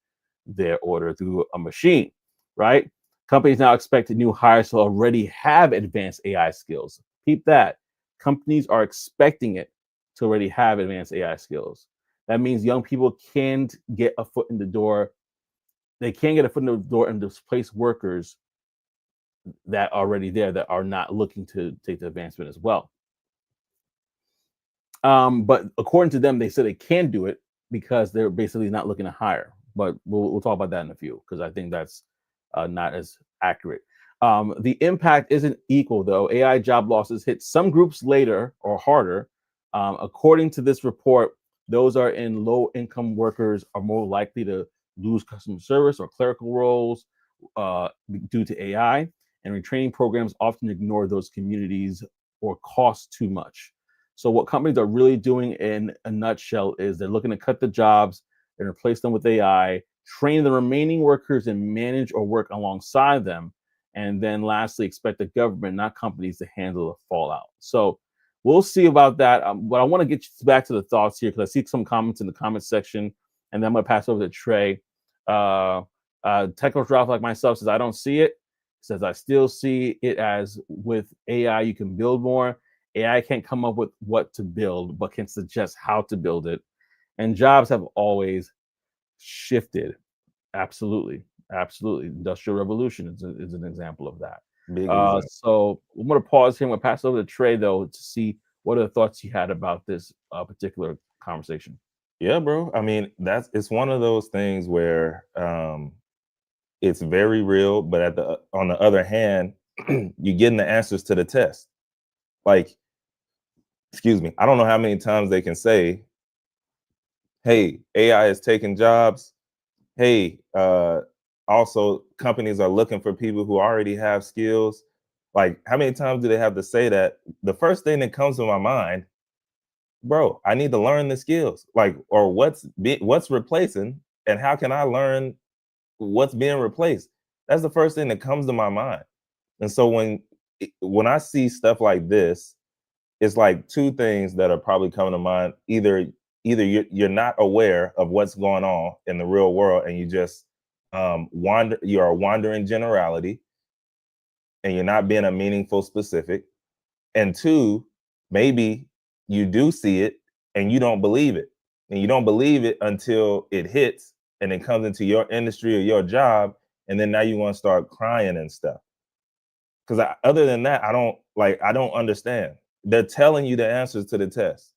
their order through a machine, right? Companies now expect new hires to already have advanced AI skills. Keep that. Companies are expecting it to already have advanced AI skills. That means young people can't get a foot in the door. They can't get a foot in the door and displace workers that are already there that are not looking to take the advancement as well. But according to them, they said they can do it because they're basically not looking to hire. But we'll talk about that in a few because I think that's not as accurate. The impact isn't equal though. AI job losses hit some groups later or harder. According to this report, those are in low income workers are more likely to lose customer service or clerical roles due to AI, and retraining programs often ignore those communities or cost too much. So what companies are really doing in a nutshell is they're looking to cut the jobs and replace them with AI, train the remaining workers and manage or work alongside them. And then lastly, expect the government, not companies, to handle the fallout. So we'll see about that. But I want to get back to the thoughts here because I see some comments in the comment section, and then I'm going to pass over to Trey. Techno Drop, like myself, says, I don't see it. Says, I still see it as with AI, you can build more. AI can't come up with what to build, but can suggest how to build it. And jobs have always shifted. Absolutely. Absolutely. Industrial revolution is an example of that. Big example. So I'm going to pause here. I'm going to pass over to Trey, though, to see what are the thoughts you had about this particular conversation. Yeah, bro. I mean, it's one of those things where it's very real, but on the other hand, you're getting the answers to the test. Like, excuse me, I don't know how many times they can say, hey, AI is taking jobs. Hey, also companies are looking for people who already have skills. Like, how many times do they have to say that? The first thing that comes to my mind, bro, I need to learn the skills. Like, or what's replacing, and how can I learn what's being replaced? That's the first thing that comes to my mind. And so when I see stuff like this, it's like two things that are probably coming to mind. Either you're not aware of what's going on in the real world, and you just you are wandering generality, and you're not being a meaningful specific. And two, maybe you do see it and you don't believe it, and you don't believe it until it hits and it comes into your industry or your job, and then now you want to start crying and stuff. Because other than that, I don't understand. They're telling you the answers to the test.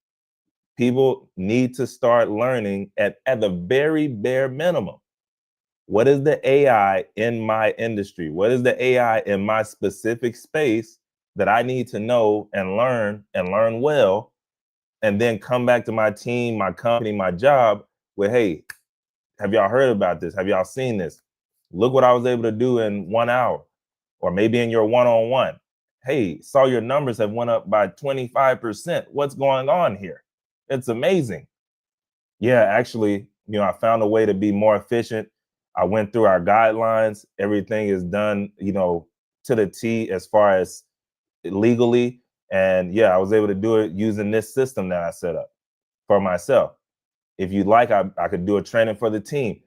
People need to start learning at the very bare minimum. What is the AI in my industry? What is the AI in my specific space that I need to know and learn well, and then come back to my team, my company, my job with, hey, have y'all heard about this? Have y'all seen this? Look what I was able to do in 1 hour, or maybe in your one-on-one. Hey, saw your numbers have went up by 25%. What's going on here? It's amazing. Yeah, actually, I found a way to be more efficient. I went through our guidelines. Everything is done, to the T as far as legally. And yeah, I was able to do it using this system that I set up for myself. If you'd like, I could do a training for the team,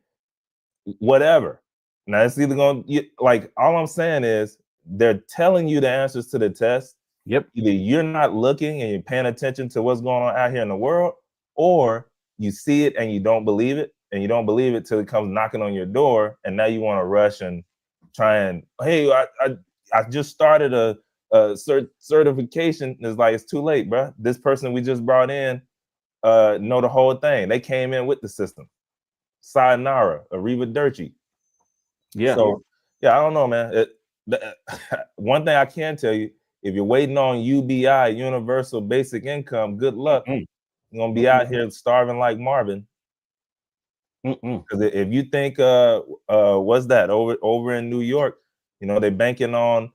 whatever. Now it's either like, all I'm saying is they're telling you the answers to the test. Yep. Either you're not looking and you're paying attention to what's going on out here in the world, or you see it and you don't believe it, and you don't believe it till it comes knocking on your door, and now you want to rush and try and, hey, I just started a certification. It's like, it's too late, bro. This person we just brought in know the whole thing. They came in with the system. Sayonara, arrivederci. Yeah. So yeah, I don't know, man. One thing I can tell you, if you're waiting on UBI, universal basic income, good luck. Mm-mm. You're gonna be out here starving like Marvin. Because if you think what's that over in New York, you know, they're banking on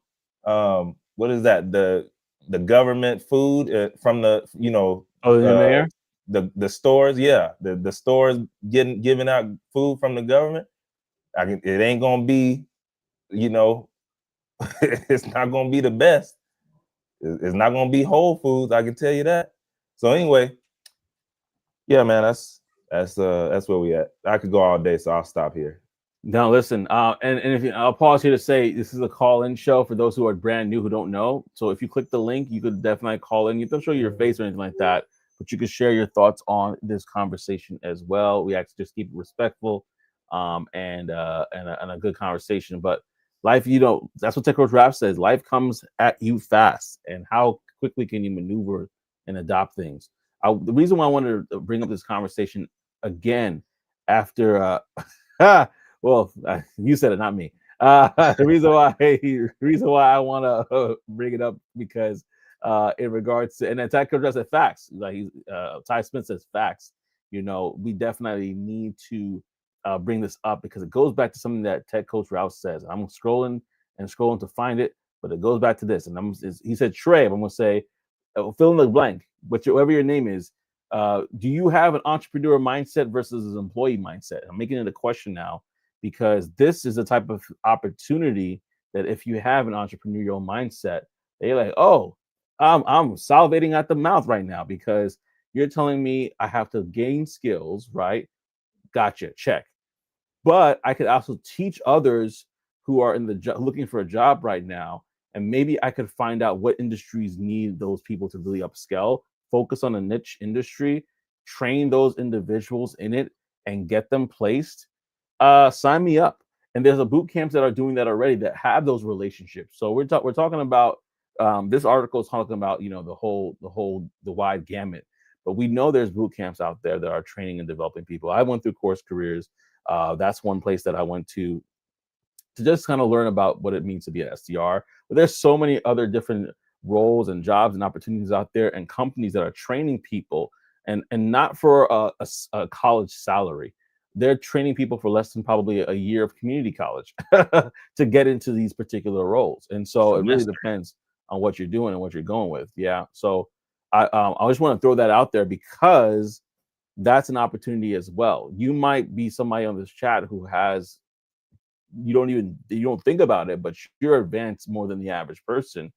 what is that, the government food from the, you know, Oh, in there? the stores. Yeah, the stores giving out food from the government. It ain't gonna be, you know, it's not gonna be the best. It's not gonna be Whole Foods, I can tell you that. So anyway, yeah, man, that's where we at. I could go all day, so I'll stop here. No, listen. And if you, I'll pause here to say this is a call-in show for those who are brand new who don't know. So if you click the link, you could definitely call in. You don't show your face or anything like that, but you could share your thoughts on this conversation as well. We actually just keep it respectful, and a good conversation. But life, you know, that's what Tech Coach Rap says. Life comes at you fast, and how quickly can you maneuver and adopt things? The reason why I wanted to bring up this conversation again after. Well, you said it, not me. The reason why I want to bring it up because in regards to, and then Ty Coach said facts, like Ty Smith says facts. You know, we definitely need to bring this up because it goes back to something that Tech Coach Rouse says. I'm scrolling and scrolling to find it, but it goes back to this. And he said Trey. I'm gonna say fill in the blank, whatever your name is. Do you have an entrepreneur mindset versus an employee mindset? I'm making it a question now because this is the type of opportunity that if you have an entrepreneurial mindset, they're like, oh, I'm salivating at the mouth right now because you're telling me I have to gain skills, right? Gotcha, check. But I could also teach others who are in the looking for a job right now, and maybe I could find out what industries need those people to really upscale, focus on a niche industry, train those individuals in it, and get them placed. Sign me up. And there's a boot camps that are doing that already that have those relationships. So we're talking about this article is talking about, you know, the wide gamut. But we know there's boot camps out there that are training and developing people. I went through Course Careers. That's one place that I went to just kind of learn about what it means to be an SDR. But there's so many other different roles and jobs and opportunities out there, and companies that are training people, and not for a college salary. They're training people for less than probably a year of community college to get into these particular roles. And so it really depends on what you're doing and what you're going with. Yeah. So I just want to throw that out there because that's an opportunity as well. You might be somebody on this chat who has, you don't think about it, but you're advanced more than the average person.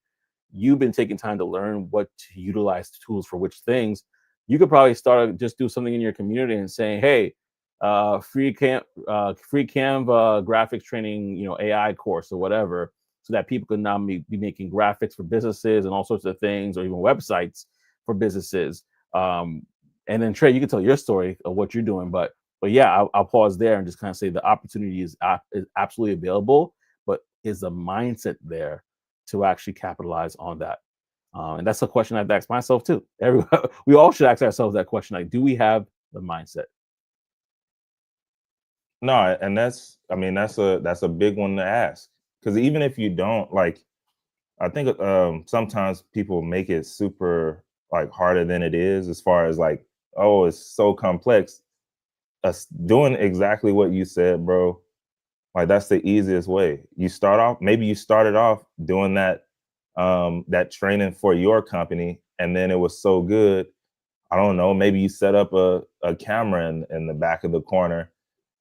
You've been taking time to learn what to utilize the tools for which things. You could probably start just do something in your community and saying, hey, free Canva graphics training, you know, AI course or whatever, so that people can now be making graphics for businesses and all sorts of things, or even websites for businesses. And then Trey, you can tell your story of what you're doing, but yeah, I'll pause there and just kind of say the opportunity is absolutely available, but is the mindset there to actually capitalize on that? And that's a question I've asked myself too. We all should ask ourselves that question: like, do we have the mindset? No, and that's a big one to ask, because even if you don't, like, I think sometimes people make it super like harder than it is, as far as like, oh, it's so complex. Doing exactly what you said, bro. Like, that's the easiest way. Maybe you started off doing that training for your company, and then it was so good. I don't know, maybe you set up a camera in the back of the corner,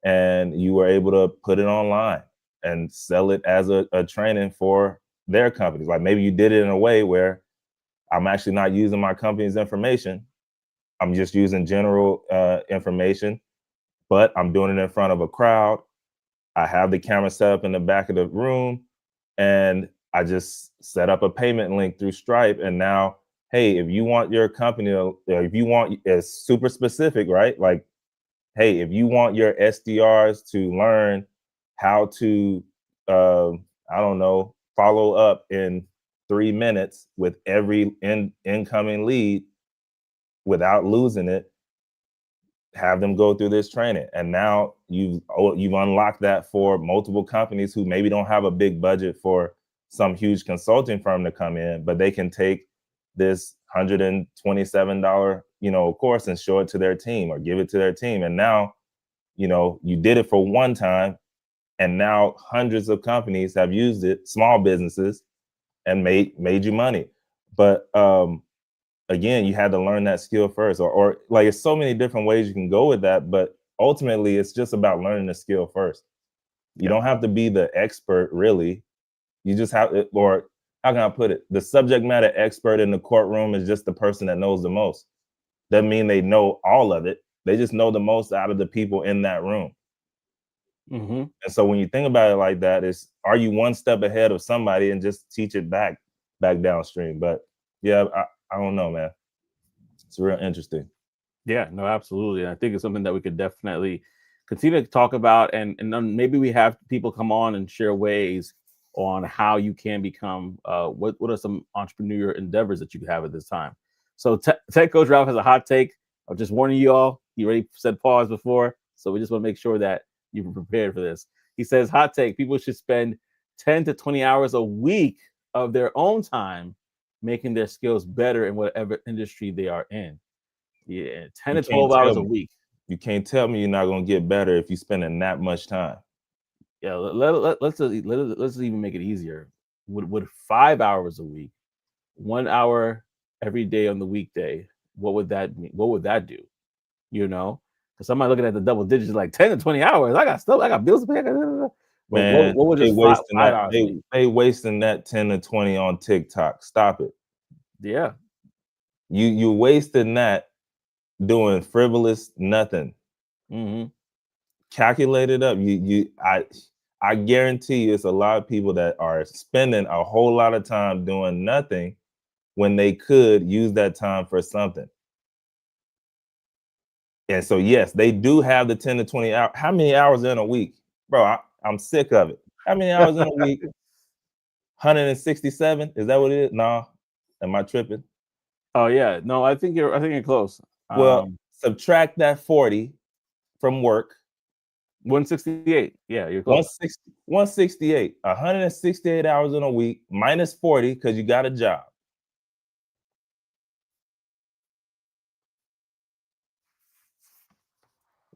and you were able to put it online and sell it as a training for their companies. Like, maybe you did it in a way where I'm actually not using my company's information. I'm just using general information, but I'm doing it in front of a crowd. I have the camera set up in the back of the room, and I just set up a payment link through Stripe. And now, hey, if you want your company, if you want, it's super specific, right? Like, hey, if you want your SDRs to learn how to, I don't know, follow up in 3 minutes with every incoming lead without losing it, have them go through this training. And now you've unlocked that for multiple companies who maybe don't have a big budget for some huge consulting firm to come in, but they can take this $127, course and show it to their team or give it to their team. And now, you did it for one time, and now hundreds of companies have used it, small businesses, and made you money. But again, you had to learn that skill first, or like, it's so many different ways you can go with that, but ultimately it's just about learning the skill first. You don't have to be the expert, really. You just have, or how can I put it? The subject matter expert in the courtroom is just the person that knows the most. Doesn't mean they know all of it. They just know the most out of the people in that room. Mm-hmm. And so when you think about it like that, is, are you one step ahead of somebody and just teach it back downstream? But yeah, I don't know, man. It's real interesting. Yeah, no, absolutely. And I think it's something that we could definitely continue to talk about, and then maybe we have people come on and share ways on how you can become. What are some entrepreneur endeavors that you have at this time? So Tech Coach Ralph has a hot take. I'm just warning you all. He already said pause before, so we just want to make sure that you're prepared for this. He says, hot take: people should spend 10 to 20 hours a week of their own time making their skills better in whatever industry they are in. Yeah, 10 You to can't 12 tell hours a me. week. You can't tell me you're not gonna get better if you're spending that much time. Yeah, let's even make it easier. Would 5 hours a week, 1 hour every day on the weekday, what would that mean? What would that do? Because somebody looking at the double digits like 10 to 20 hours. I got bills to pay. Man, What would they just five, wasting five that. hours a week? They wasting that 10 to 20 on TikTok. Stop it. Yeah. You wasting that doing frivolous nothing. Mm-hmm. Calculate it up. I guarantee you, it's a lot of people that are spending a whole lot of time doing nothing when they could use that time for something. And so, yes, they do have the 10 to 20 hours. How many hours in a week? Bro, I'm sick of it. How many hours in a week? 167? Is that what it is? No. Am I tripping? Oh yeah. No, I think you're close. Well, subtract that 40 from work. 168. Yeah, you're close. 160, 168. 168 hours in a week minus 40 because you got a job.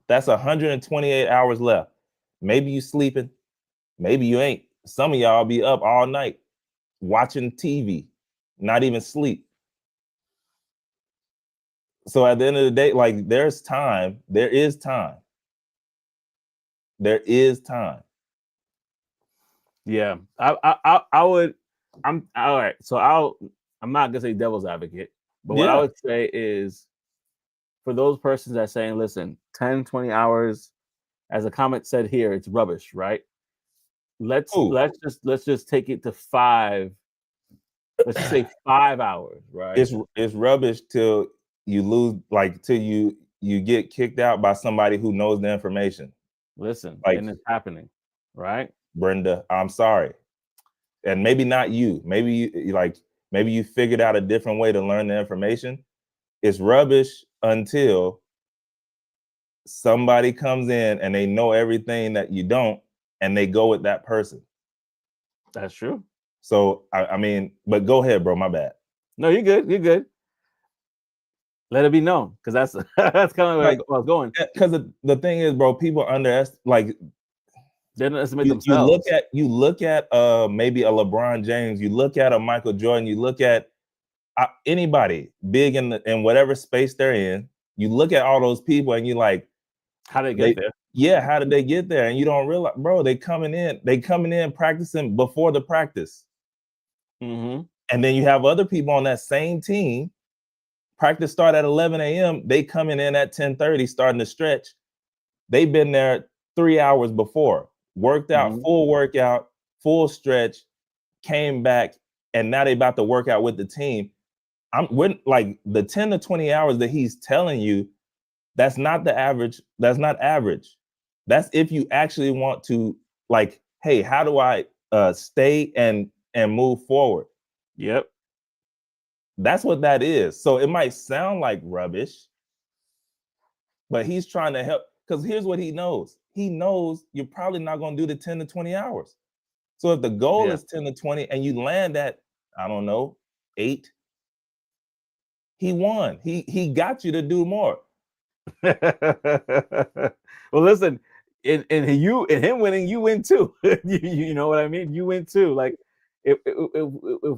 That's 128 hours left. Maybe you sleeping, maybe you ain't. Some of y'all be up all night watching TV, not even sleep. So at the end of the day, like, there's time. There is time. There is time. Yeah, I would. I'm all right. So I'm not gonna say devil's advocate, but what I Yeah. would say is, for those persons that saying, listen, 10, 20 hours, as a comment said here, it's rubbish, right? Let's Ooh, let's just take it to five. Let's just say 5 hours, right? it's rubbish till you lose, like, till you get kicked out by somebody who knows the information. Listen, Like, and it's happening, right? Brenda, I'm sorry. And maybe not you. Maybe maybe you figured out a different way to learn the information. It's rubbish until somebody comes in and they know everything that you don't, and they go with that person. That's true. So I mean, but go ahead, bro. My bad. No, you're good. You're good. Let it be known, because that's that's kind of where Like, I was going. because the thing is, bro, people underestimate. Like, They don't estimate you look themselves. at maybe a LeBron James, you look at a Michael Jordan, you look at anybody big in whatever space they're in. You look at all those people and you like, How they get there? yeah, how did they get there? And you don't realize, bro, they coming in practicing before the practice. Mm-hmm. And then you have other people on that same team. Practice start at 11 a.m. They coming in at 10:30, starting to stretch. They've been there 3 hours before, worked out, Mm-hmm. full workout, full stretch, came back, and now they about to work out with the team. We're like, the 10 to 20 hours that he's telling you, That's not the average. That's not average. That's if you actually want to, like, hey, how do I stay and move forward? Yep. That's what that is. So it might sound like rubbish, but he's trying to help, because here's what he knows. He knows you're probably not going to do the 10 to 20 hours. So if the goal Yeah. is 10 to 20 and you land at, I don't know, 8, he won. He got you to do more. Well, listen, in him winning, you win too. You know what I mean? You win too. Like if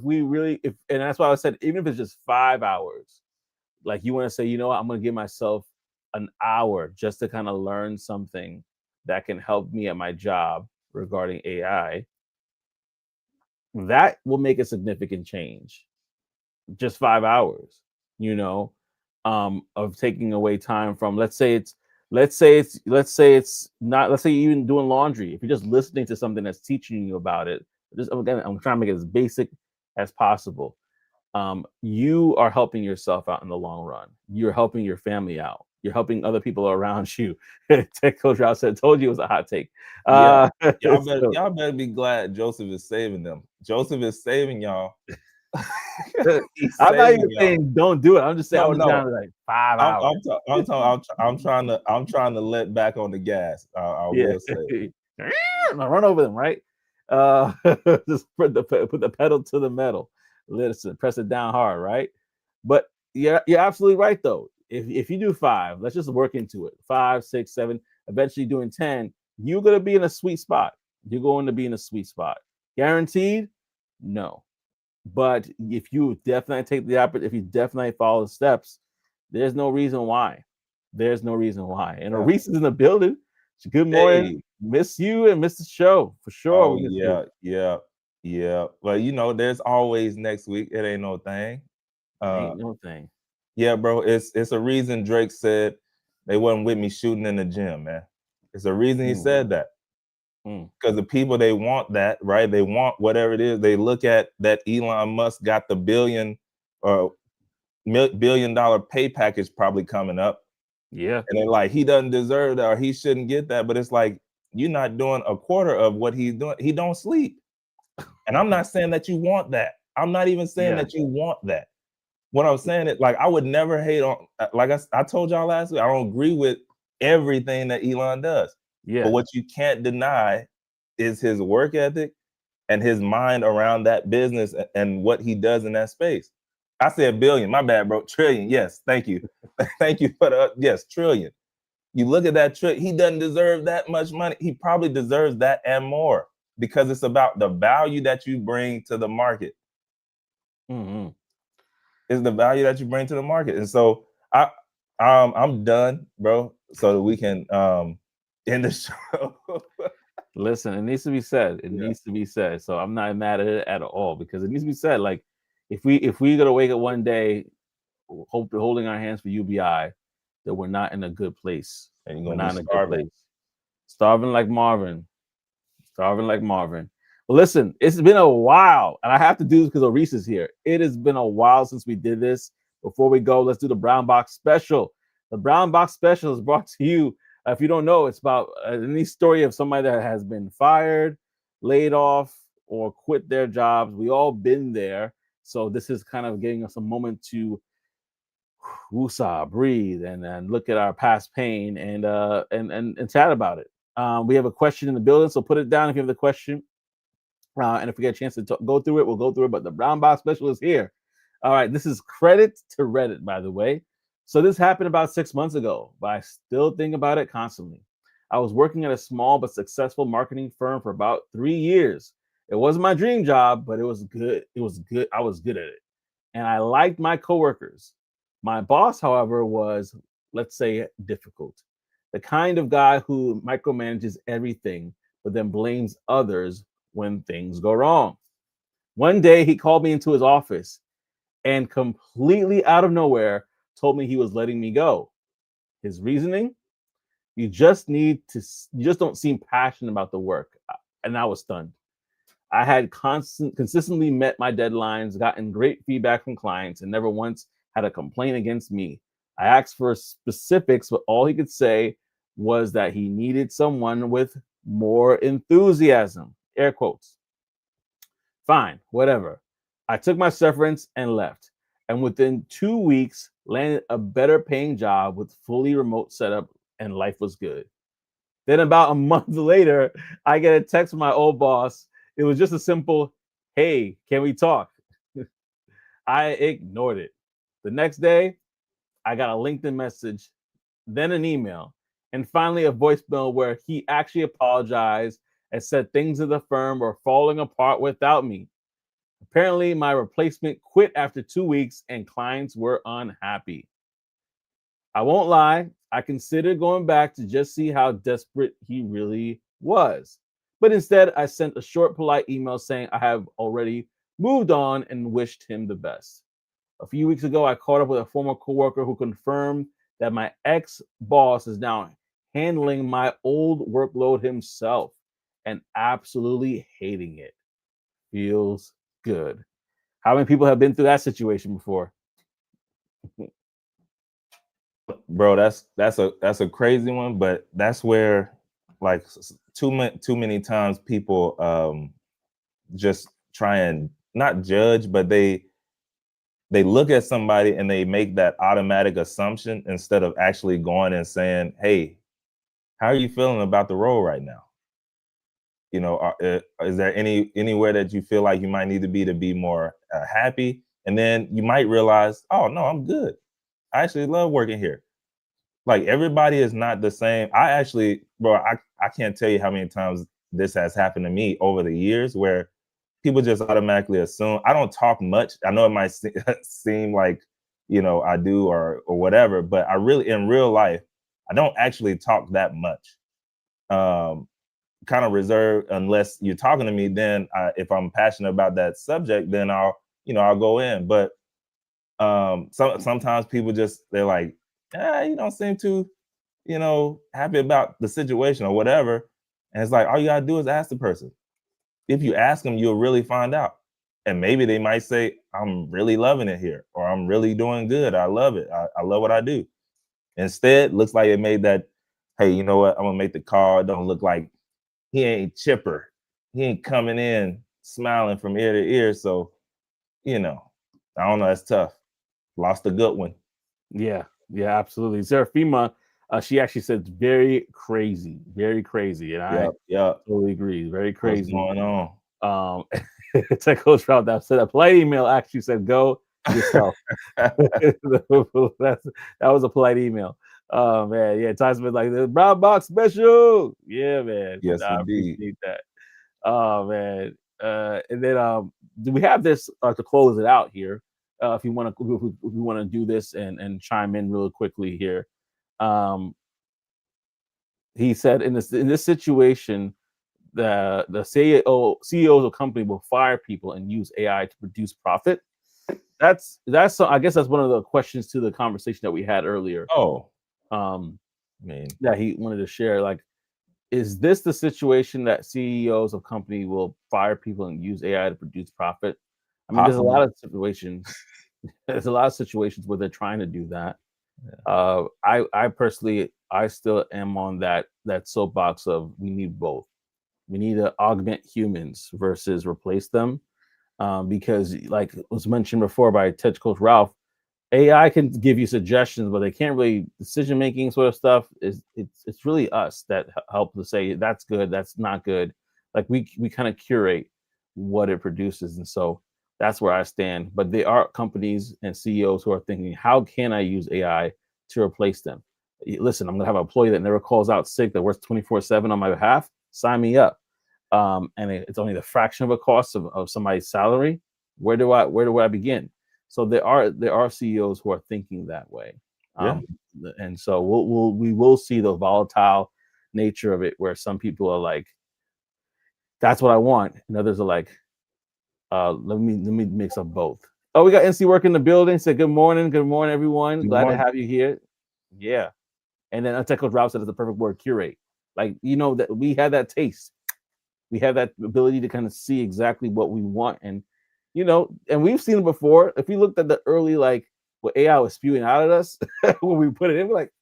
we really, if, and that's why I said, even if it's just 5 hours, like you want to say, you know what, I'm going to give myself an hour just to kind of learn something that can help me at my job regarding AI. That will make a significant change. Just 5 hours, you know, of taking away time from, let's say it's not, let's say you're even doing laundry. If you're just listening to something that's teaching you about it, just again, I'm trying to make it as basic as possible. You are helping yourself out in the long run. You're helping your family out. You're helping other people around you. Tech Coach Ralph said, "Told you it was a hot take." Yeah, So, y'all better be glad Joseph is saving them. Joseph is saving y'all. He's I'm not saving even y'all. saying don't do it. I'm just saying I'm just No. down to like 5 I'm hours. I'm, ta- I'm, ta- I'm trying to let back on the gas. I Yeah. will say. Now run over them, right? Uh, just put the pedal to the metal. Listen, press it down hard, right? But you're absolutely right though. If you do 5, let's just work into it. 5, 6, 7, eventually doing 10, you're gonna be in a sweet spot. You're going to be in a sweet spot. Guaranteed? No. But if you definitely take the if you definitely follow the steps, there's no reason why. There's no reason why. And Yeah. Reese is in the building. Good morning. Hey. Miss you and miss the show for sure. Oh We miss you. yeah. Well, there's always next week. It ain't no thing. Ain't no thing. Yeah, bro. It's a reason Drake said they wasn't with me shooting in the gym, man. It's a reason he said that. Because the people, they want that, right? They want whatever it is. They look at that Elon Musk got the $1 billion pay package probably coming up. Yeah. And they're like, he doesn't deserve that, or he shouldn't get that. But it's like, you're not doing a quarter of what he's doing. He don't sleep. And I'm not saying that you want that. I'm not even saying Yeah. that you want that. What I'm saying is, like, I would never hate on, like I told y'all last week, I don't agree with everything that Elon does. Yeah. But what you can't deny is his work ethic and his mind around that business and what he does in that space. I said billion, my bad, bro. Trillion, yes, thank you. Thank you for the, yes, trillion. You look at that trick, he doesn't deserve that much money. He probably deserves that and more, because it's about the value that you bring to the market. Mm-hmm. Is the value that you bring to the market. And so I'm done, bro, so that we can end the show. Listen, it needs to be said. It Yeah. needs to be said. So I'm not mad at it at all, because it needs to be said. Like if we gonna wake up one day, holding our hands for UBI, that we're not in a good place. And you're We're gonna not be in a good starving. place. Starving like Marvin. Starving like Marvin. Well, listen, it's been a while, and I have to do this because Oris is here. It has been a while since we did this. Before we go, let's do the Brown Box Special. The Brown Box Special is brought to you. If you don't know, it's about any story of somebody that has been fired, laid off, or quit their jobs. We all been there. So this is kind of giving us a moment to woosah, breathe, and look at our past pain and chat about it. We have a question in the building, so put it down if you have the question. And if we get a chance to go through it, we'll go through it. But the Brown Box Special is here. All right, this is credit to Reddit, by the way. So this happened about 6 months ago, but I still think about it constantly. I was working at a small but successful marketing firm for about 3 years. It wasn't my dream job, but it was good. It was good. I was good at it. And I liked my coworkers. My boss, however, was, let's say, difficult. The kind of guy who micromanages everything, but then blames others when things go wrong. One day he called me into his office and completely out of nowhere told me he was letting me go. His reasoning? You just don't seem passionate about the work. And I was stunned. I had consistently met my deadlines, gotten great feedback from clients, and never once had a complaint against me. I asked for specifics, but all he could say was that he needed someone with more enthusiasm. Air quotes. Fine, whatever. I took my severance and left. And within 2 weeks, landed a better paying job with fully remote setup, and life was good. Then about a month later, I get a text from my old boss. It was just a simple, "Hey, can we talk?" I ignored it. The next day, I got a LinkedIn message, then an email, and finally a voicemail where he actually apologized and said things in the firm were falling apart without me. Apparently, my replacement quit after 2 weeks and clients were unhappy. I won't lie, I considered going back to just see how desperate he really was. But instead, I sent a short, polite email saying I have already moved on and wished him the best. A few weeks ago, I caught up with a former coworker who confirmed that my ex boss is now handling my old workload himself and absolutely hating it. Feels good. How many people have been through that situation before? Bro, that's a crazy one, but that's where like too many times people just try and not judge, but they look at somebody and they make that automatic assumption instead of actually going and saying, "Hey, how are you feeling about the role right now? You know, is there anywhere that you feel like you might need to be more happy?" And then you might realize, "Oh no, I'm good. I actually love working here." Like everybody is not the same. I actually, bro, I can't tell you how many times this has happened to me over the years where people just automatically assume I don't talk much. I know it might seem like, I do or whatever, but I really in real life, I don't actually talk that much. Kind of reserved unless you're talking to me. Then if I'm passionate about that subject, then I'll go in. But sometimes people they're like, you don't seem too, happy about the situation or whatever. And it's like, all you gotta do is ask the person. If you ask them, you'll really find out. And maybe they might say, I'm really loving it here, or I'm really doing good. I love it. I love what I do. Instead, looks like it made that, hey, you know what? I'm gonna make the call. It don't look like he ain't chipper. He ain't coming in smiling from ear to ear. So, I don't know. That's tough. Lost a good one. Yeah, absolutely. Serafima, she actually said very crazy, and I Yep. totally agree. Very What's crazy. going on? Tech Coach Route that said a polite email actually said go yourself. that was a polite email. Oh man, yeah. Tyson was like the brown box special. Yeah, man. Yes, I indeed. appreciate that. Oh man. And then do we have this to close it out here? If you want to do this and chime in real quickly here. He said in this situation, the CEOs of company will fire people and use AI to produce profit. That's I guess that's one of the questions to the conversation that we had earlier. Oh, Um, I mean, that he wanted to share. Like, is this the situation that CEOs of company will fire people and use AI to produce profit? I mean, there's a lot possibly. of situations. There's a lot of situations where they're trying to do that. Yeah. I personally, I still am on that soapbox of we need both. We need to augment humans versus replace them, because, like was mentioned before by Tech Coach Ralph, AI can give you suggestions, but they can't really decision making sort of stuff. It's really us that help to say that's good, that's not good. Like we kind of curate what it produces, and so that's where I stand. But there are companies and CEOs who are thinking, how can I use AI to replace them? Listen, I'm gonna have an employee that never calls out sick that works 24/7 on my behalf. Sign me up. And it's only the fraction of a cost of somebody's salary. Where do I begin? So there are CEOs who are thinking that way, Yeah. and so we will see the volatile nature of it, where some people are like, "That's what I want," and others are like, let me mix up both." Oh, we got NC Work in the building. Say good morning, everyone. Good Glad to morning. have you here. Yeah, and then Coach Rob said it's the perfect word, curate. Like, that we have that taste. We have that ability to kind of see exactly what we want, and and we've seen it before. If we looked at the early, like, what AI was spewing out at us when we put it in. We're like,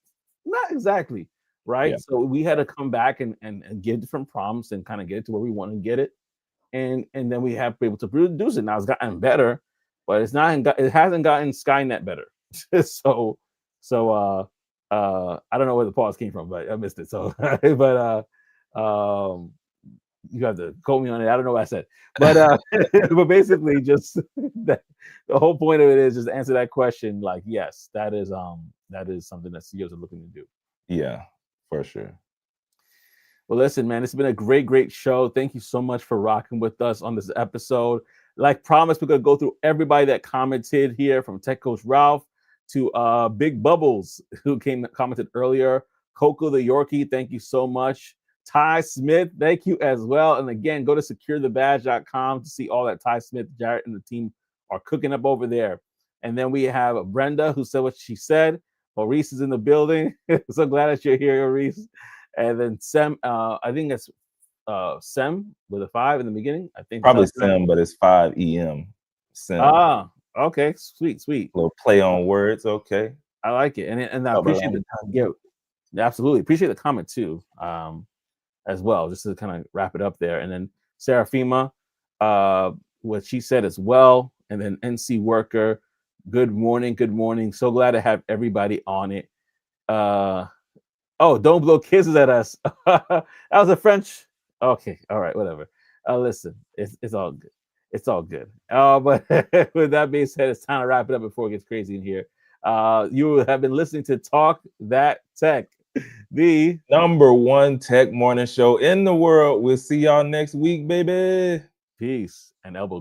not exactly, right? Yeah. So we had to come back and get different prompts and kind of get it to where we want to get it, and then we have been able to produce it. Now it's gotten better, but it hasn't gotten Skynet better. so I don't know where the pause came from, but I missed it. So but you have to quote me on it. I don't know what I said, but but basically, just the whole point of it is just answer that question. Like, yes, that is something that CEOs are looking to do. Yeah, for sure. Well, listen, man, it's been a great show. Thank you so much for rocking with us on this episode. Like promised, we're gonna go through everybody that commented here, from Tech Coach Ralph to Big Bubbles, who commented earlier. Coco the Yorkie, thank you so much. Ty Smith, thank you as well. And again, go to securethebadge.com to see all that Ty Smith, Jarrett, and the team are cooking up over there. And then we have Brenda, who said what she said. Maurice is in the building. So glad that you're here, Maurice. And then Sam, I think it's Sem with a 5 in the beginning. I think Probably Sem, but it's 5 EM. Sem. Ah, okay, sweet. Little play on words, okay. I like it, and I appreciate the absolutely appreciate the comment too, as well. Just to kind of wrap it up there, and then Seraphima, what she said as well, and then NC Worker, good morning. So glad to have everybody on it. Oh, don't blow kisses at us. That was a French. Okay, all right, whatever. Listen, it's all good. It's all good. But with that being said, it's time to wrap it up before it gets crazy in here. You have been listening to Talk That Tech, the #1 tech morning show in the world. We'll see y'all next week, baby. Peace and elbow.